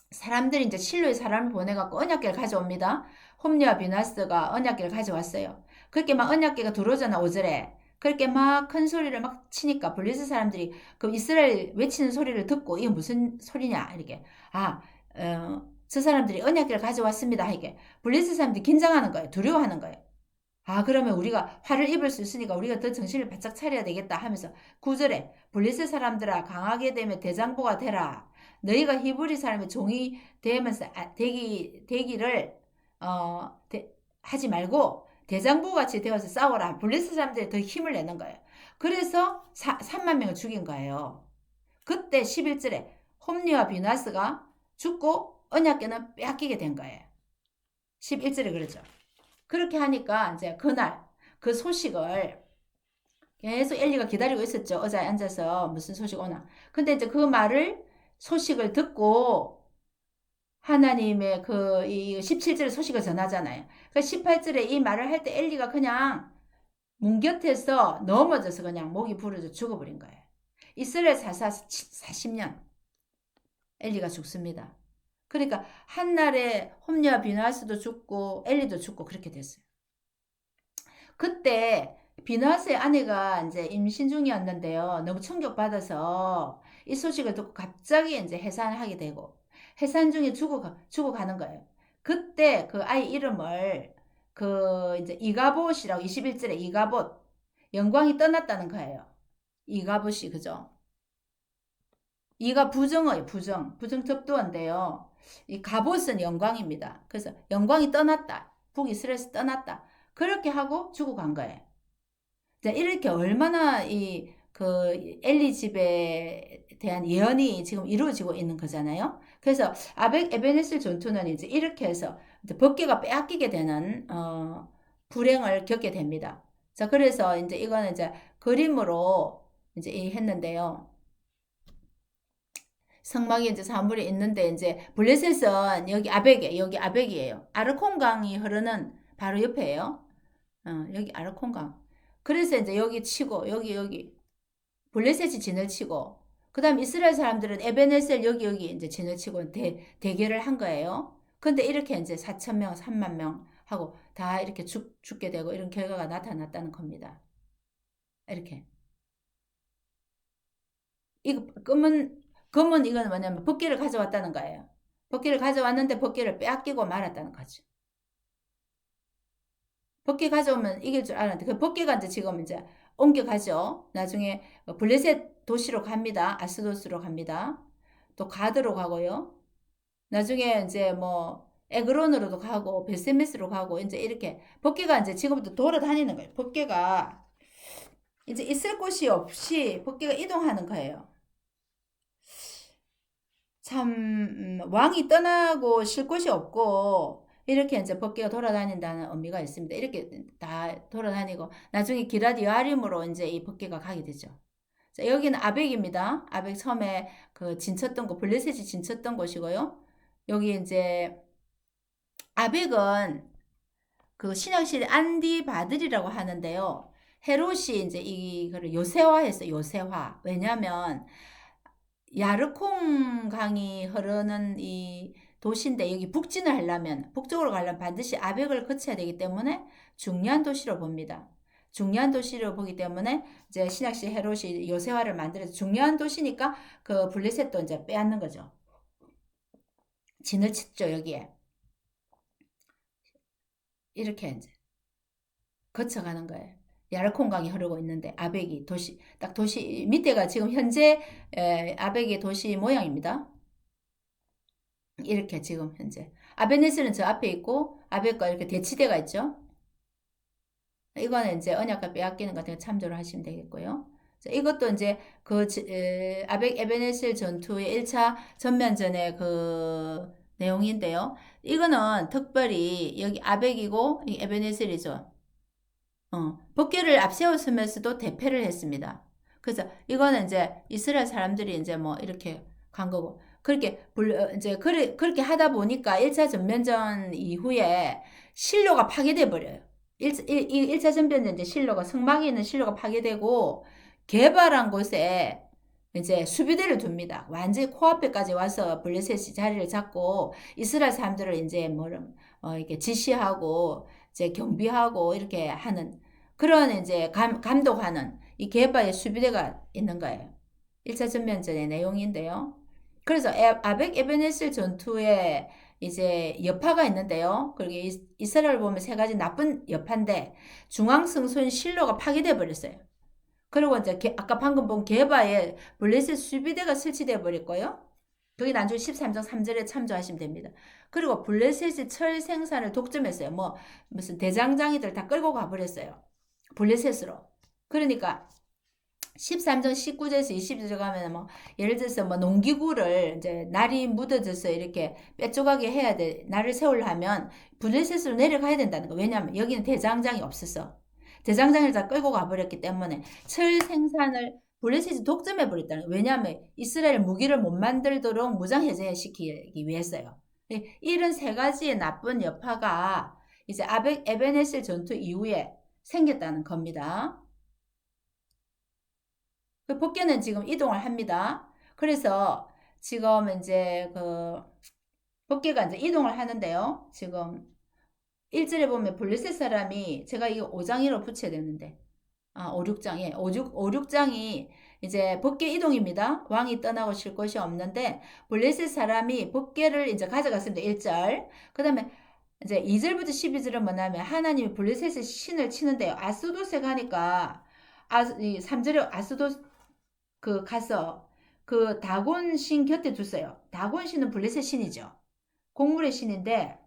사람들이 이제 실로의 사람을 보내갖고 언약궤를 가져옵니다. 홈리와 비나스가 언약궤를 가져왔어요. 그렇게 막 언약궤가 들어오잖아, 5절에. 그렇게 막 큰 소리를 막 치니까 블레셋 사람들이 그 이스라엘 외치는 소리를 듣고 이게 무슨 소리냐 이렇게 저 사람들이 언약궤를 가져왔습니다. 이게 블레셋 사람들이 긴장하는 거예요. 두려워하는 거예요. 그러면 우리가 화를 입을 수 있으니까 우리가 더 정신을 바짝 차려야 되겠다 하면서 9절에 블레셋 사람들아 강하게 되면 대장부가 되라. 너희가 히브리 사람의 종이 되면서 되기를 하지 말고 대장부 같이 되어서 싸워라. 블레셋 사람들이 더 힘을 내는 거예요. 그래서 3만 명을 죽인 거예요. 그때 11절에 홈리와 비나스가 죽고 언약궤는 빼앗기게 된 거예요. 11절에 그러죠. 그렇게 하니까 이제 그날 그 소식을 계속 엘리가 기다리고 있었죠. 의자에 앉아서 무슨 소식 오나. 근데 이제 그 말을 소식을 듣고 하나님의 이 17절의 소식을 전하잖아요. 그 18절에 이 말을 할 때 엘리가 그냥 문 곁에서 넘어져서 그냥 목이 부러져 죽어버린 거예요. 이스라엘 사사 40년 엘리가 죽습니다. 그러니까 한날에 홈리와 비나스도 죽고 엘리도 죽고 그렇게 됐어요. 그때 비나스의 아내가 이제 임신 중이었는데요. 너무 충격받아서 이 소식을 듣고 갑자기 이제 해산을 하게 되고 해산 중에 죽어가는 거예요. 그때 그 아이 이름을 이제 이가봇이라고 21절에 이가봇 영광이 떠났다는 거예요. 이가봇이 그죠? 이가 부정어예요. 부정접두어인데요. 이 가봇은 영광입니다. 그래서 영광이 떠났다. 북이스라엘에서 떠났다. 그렇게 하고 죽어간 거예요. 자, 이렇게 얼마나 엘리 집에 대한 예언이 지금 이루어지고 있는 거잖아요. 그래서 아벡 에베네셀 전투는 이제 이렇게 해서 이제 법궤가 빼앗기게 되는 불행을 겪게 됩니다. 자, 그래서 이제 이거는 이제 그림으로 이제 했는데요. 성막이 이제 사물이 있는데 이제 블레셋은 여기 아벡이에요. 아르콘강이 흐르는 바로 옆에예요. 여기 아르콘강. 그래서 이제 여기 치고 여기 블레셋이 진을 치고 그다음 이스라엘 사람들은 에베네셀 여기 이제 진을 치고 대결을 한 거예요. 근데 이렇게 이제 4천 명, 3만 명 하고 다 이렇게 죽게 되고 이런 결과가 나타났다는 겁니다. 이렇게. 이거 검은 이거는 뭐냐면 법궤를 가져왔다는 거예요. 법궤를 가져왔는데 법궤를 빼앗기고 말았다는 거죠. 법궤 가져오면 이길 줄 알았는데 그 법궤가 이제 옮겨가죠. 나중에 블레셋 도시로 갑니다. 아스도스로 갑니다. 또 가드로 가고요. 나중에 이제 뭐 에그론으로도 가고 베세메스로 가고 이제 이렇게 법궤가 이제 지금부터 돌아다니는 거예요. 법궤가 이제 있을 곳이 없이 법궤가 이동하는 거예요. 참 왕이 떠나고 쉴 곳이 없고 이렇게 이제 법궤가 돌아다닌다는 의미가 있습니다. 이렇게 다 돌아다니고 나중에 기럇 여아림으로 이제 이 법궤가 가게 되죠. 자, 여기는 아벡입니다. 아벡 섬에 그 진쳤던 곳, 블레셋이 진쳤던 곳이고요. 여기 이제 아벡은 그 신약시대 안디바들이라고 하는데요. 헤롯이 이제 이거를 요새화했어요. 요새화. 왜냐면 야르콩 강이 흐르는 이 도시인데 여기 북진을 하려면 북쪽으로 가려면 반드시 아벡을 거쳐야 되기 때문에 중요한 도시로 봅니다. 중요한 도시로 보기 때문에 이제 신약시 헤롯이 요새화를 만들어서 중요한 도시니까 그 블레셋도 이제 빼앗는 거죠. 진을 쳤죠 여기에. 이렇게 이제 거쳐가는 거예요. 야르콘강이 흐르고 있는데 아벡이 도시 딱 도시 밑에가 지금 현재 아벡의 도시 모양입니다. 이렇게 지금 현재 아베네스는 저 앞에 있고 아벡과 이렇게 대치대가 있죠. 이거는 이제 언약과 빼앗기는 같은 거 참조를 하시면 되겠고요. 자, 이것도 이제 그 아벡 에베네셀 전투의 1차 전면전의 그 내용인데요. 이거는 특별히 여기 아벡이고 이 에베네셀이죠. 법궤를 앞세웠으면서도 대패를 했습니다. 그래서 이거는 이제 이스라엘 사람들이 이제 뭐 이렇게 간 거고 그렇게 이제 그렇게 하다 보니까 1차 전면전 이후에 실로가 파괴돼 버려요. 1차 전면전 이제 실로가 성막에 있는 실로가 파괴되고 개발한 곳에 이제 수비대를 둡니다. 완전히 코앞에까지 와서 블레셋이 자리를 잡고 이스라엘 사람들을 이제 뭐 이렇게 지시하고 이제 경비하고 이렇게 하는 그런 이제 감독하는 이 게바의 수비대가 있는 거예요. 1차 전면전의 내용인데요. 그래서 아벡 에베네셀 전투에 이제 여파가 있는데요. 그리고 이스라엘 보면 세 가지 나쁜 여파인데 중앙성소인 실로가 파괴돼 버렸어요. 그리고 이제 아까 방금 본 게바에 블레셋 수비대가 설치되어 버렸고요. 거기 나중에 13장 3절에 참조하시면 됩니다. 그리고 블레셋이 철 생산을 독점했어요. 뭐 무슨 대장장이들 다 끌고 가버렸어요. 블레셋으로. 그러니까 13장 19절에서 20절 가면 뭐 예를 들어서 뭐 농기구를 이제 날이 묻어져서 이렇게 빼쪼가게 해야 돼. 날을 세우려면 블레셋으로 내려가야 된다는 거. 왜냐하면 여기는 대장장이 없었어. 대장장이를 다 끌고 가버렸기 때문에 철 생산을 블레셋이 독점해 버렸다는 거예요. 왜냐하면 이스라엘 무기를 못 만들도록 무장 해제시키기 위해서요. 이런 세 가지의 나쁜 여파가 이제 에베네셀 전투 이후에 생겼다는 겁니다. 그 법궤는 지금 이동을 합니다. 그래서 지금 이제 그 법궤가 이제 이동을 하는데요. 지금 1절에 보면 블레셋 사람이 제가 이거 5장으로 붙여야 되는데 5, 6장에 5, 6장이 이제 법궤 이동입니다. 왕이 떠나고 쉴 곳이 없는데 블레셋 사람이 법궤를 이제 가져갔습니다. 1절. 그다음에 이제 2절부터 12절은 뭐냐면 하나님이 블레셋의 신을 치는데요. 아스돗에 가니까 3절에 아스돗 그 가서 그 다곤 신 곁에 두세요. 다곤 신은 블레셋 신이죠. 곡물의 신인데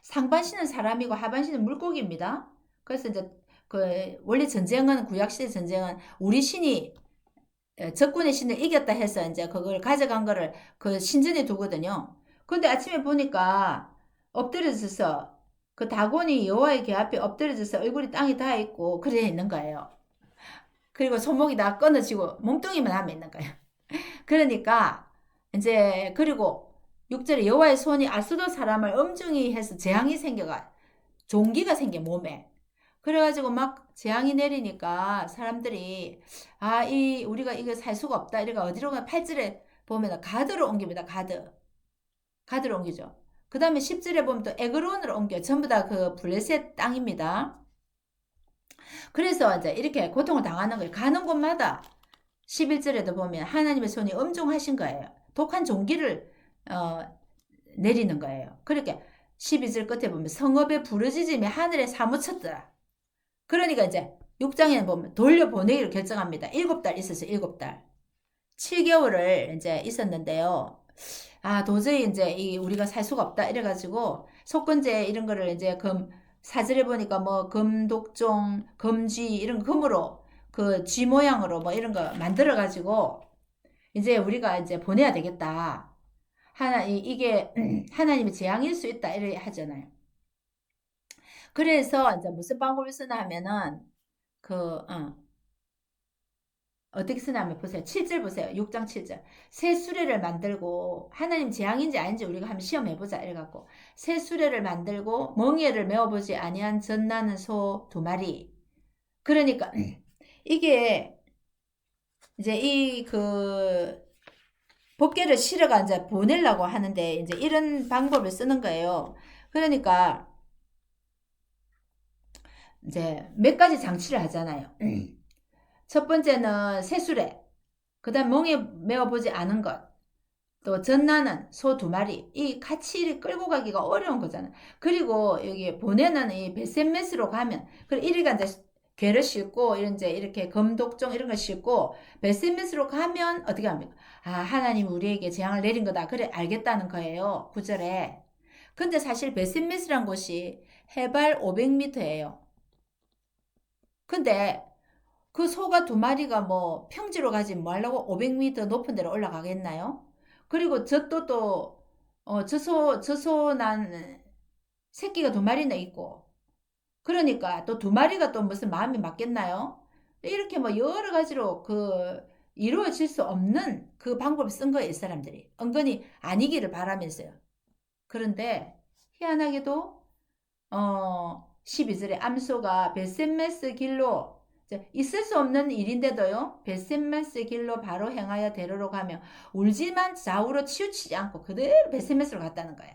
상반 신은 사람이고 하반 신은 물고기입니다. 그래서 이제 그 원래 전쟁은 구약시대 전쟁은 우리 신이 적군의 신을 이겼다 해서 이제 그걸 가져간 거를 그 신전에 두거든요. 근데 아침에 보니까 엎드려져서 그 다곤이 여호와의 궤 앞에 엎드려져서 얼굴이 땅에 닿아 있고 그래 있는 거예요. 그리고 손목이 다 끊어지고 몸뚱이만 하면 있는 거예요. 그러니까 이제 그리고 6절에 여호와의 손이 아스돗 사람을 엄중히 해서 재앙이 생겨가 종기가 생겨 몸에. 그래가지고 막 재앙이 내리니까 사람들이 이 우리가 이거 살 수가 없다. 이래가 어디로 가 8절에 보면 가드로 옮깁니다. 가드로 옮기죠. 그 다음에 10절에 보면 또 에그론으로 옮겨요. 전부 다 그 블레셋 땅입니다. 그래서 이제 이렇게 고통을 당하는 거예요. 가는 곳마다 11절에도 보면 하나님의 손이 엄중하신 거예요. 독한 종기를 내리는 거예요. 그렇게 12절 끝에 보면 성읍의 부르짖음이 하늘에 사무쳤더라. 그러니까 이제 6장에는 보면 돌려보내기를 결정합니다. 7달 있었어요. 7달. 7개월을 이제 있었는데요. 도저히 이제 우리가 살 수가 없다. 이래가지고 속건제 이런 거를 이제 사절에 보니까 뭐 금독종, 금쥐 이런 금으로 그 쥐 모양으로 뭐 이런 거 만들어 가지고 이제 우리가 이제 보내야 되겠다. 이게 하나님의 재앙일 수 있다 이래 하잖아요. 그래서 이제 무슨 방법을 쓰나 하면은 어떻게 쓰나 하면 보세요. 7절 보세요. 6장 7절. 새 수레를 만들고 하나님 재앙인지 아닌지 우리가 한번 시험해 보자 이래갖고 새 수레를 만들고 멍에를 메어보지 아니한 젖나는 소 2마리. 그러니까 이게 이제 법궤를 실어가 이제 보내려고 하는데 이제 이런 방법을 쓰는 거예요. 그러니까 이제 몇 가지 장치를 하잖아요. 첫 번째는 새수레, 그다음 멍에 메어보지 않은 것, 또 전나는 소 2마리, 이 같이 끌고 가기가 어려운 거잖아요. 그리고 여기 보내는 이 베센메스로 가면, 그리고 이리가 이제 괴를 싣고 이제 이렇게 검독종 이런 걸 싣고 베센메스로 가면 어떻게 합니까? 아, 하나님 우리에게 재앙을 내린 거다. 그래 알겠다는 거예요. 9절에. 근데 사실 베센메스란 곳이 해발 500m예요. 근데 그 소가 2마리가 뭐 평지로 가지 뭐 하려고 500m 높은 데로 올라가겠나요? 그리고 저 소 난 새끼가 2마리나 있고, 그러니까 또 2마리가 또 무슨 마음이 맞겠나요? 이렇게 뭐 여러 가지로 이루어질 수 없는 그 방법을 쓴 거예요, 이 사람들이. 은근히 아니기를 바라면서요. 그런데 희한하게도 12절에 암소가 베센메스 길로, 있을 수 없는 일인데도요, 베센메스 길로 바로 행하여 대로로 가며 울지만 좌우로 치우치지 않고 그대로 베센메스로 갔다는 거예요.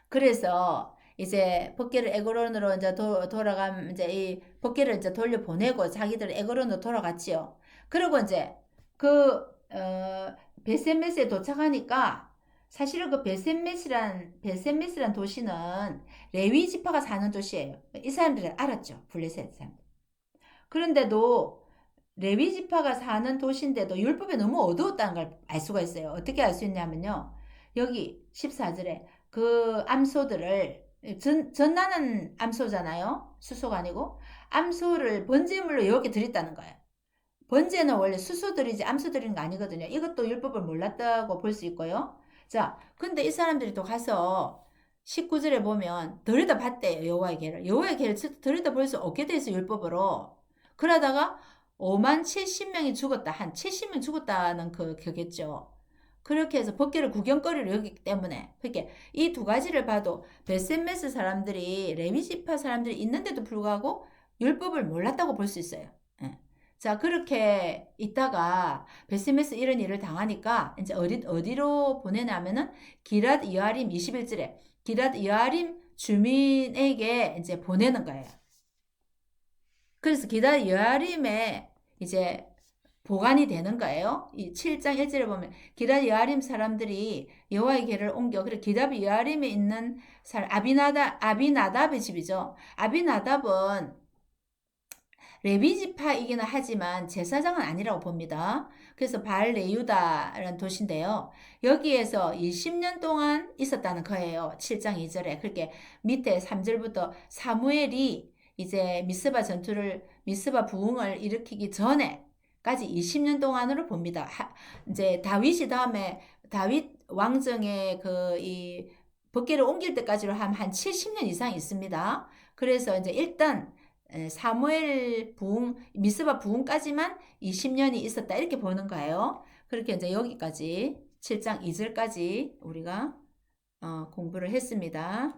그래서 이제 법궤를 에그론으로 이제 돌아가면 이제 이 법궤를 이제 돌려보내고 자기들 에그론으로 돌아갔지요. 그리고 이제 베센메스에 도착하니까 사실은 그 베센메스란 도시는 레위 지파가 사는 도시예요. 이 사람들은 알았죠. 블레셋 사람. 그런데도 레위 지파가 사는 도시인데도 율법에 너무 어두웠다는 걸 알 수가 있어요. 어떻게 알 수 있냐면요. 여기 14절에 그 암소들을 전나는 암소잖아요. 수소가 아니고 암소를 번제물로 이렇게 드렸다는 거예요. 번제는 원래 수소들이지 암소 드리는 거 아니거든요. 이것도 율법을 몰랐다고 볼 수 있고요. 자, 근데 이 사람들이 또 가서 19절에 보면 들여다봤대요. 여호와의 계를. 여호와의 계를 들여다볼 수 없게 돼 있어 율법으로. 그러다가 5만 70명이 죽었다. 한 70명 죽었다는 그겠죠. 그렇게 해서 법궤를 구경거리로 여기기 때문에, 그렇게 이 2가지를 봐도 베센메스 사람들이 레위 지파 사람들이 있는데도 불구하고 율법을 몰랐다고 볼 수 있어요. 예. 자, 그렇게 있다가 베세메스 이런 일을 당하니까 이제 어디로 보내냐면은 기랏 여아림 21절에 기랏 여아림 주민에게 이제 보내는 거예요. 그래서 기랏 여아림에 이제 보관이 되는 거예요. 이 7장 1절에 보면 기랏 여아림 사람들이 여호와의 궤를 옮겨, 그래 기랏 여아림에 있는 아비나답의 집이죠. 아비나답은 레위 지파이기는 하지만 제사장은 아니라고 봅니다. 그래서 발레유다라는 도시인데요. 여기에서 20년 동안 있었다는 거예요. 7장 2절에. 그렇게 밑에 3절부터 사무엘이 이제 미스바 부흥을 일으키기 전에까지 20년 동안으로 봅니다. 이제 다윗이 다음에 다윗 왕정의 이 법궤를 옮길 때까지로 한 70년 이상 있습니다. 그래서 이제 일단 사무엘 부흥, 미스바 부흥까지만 20년이 있었다. 이렇게 보는 거예요. 그렇게 이제 여기까지 7장 2절까지 우리가 공부를 했습니다.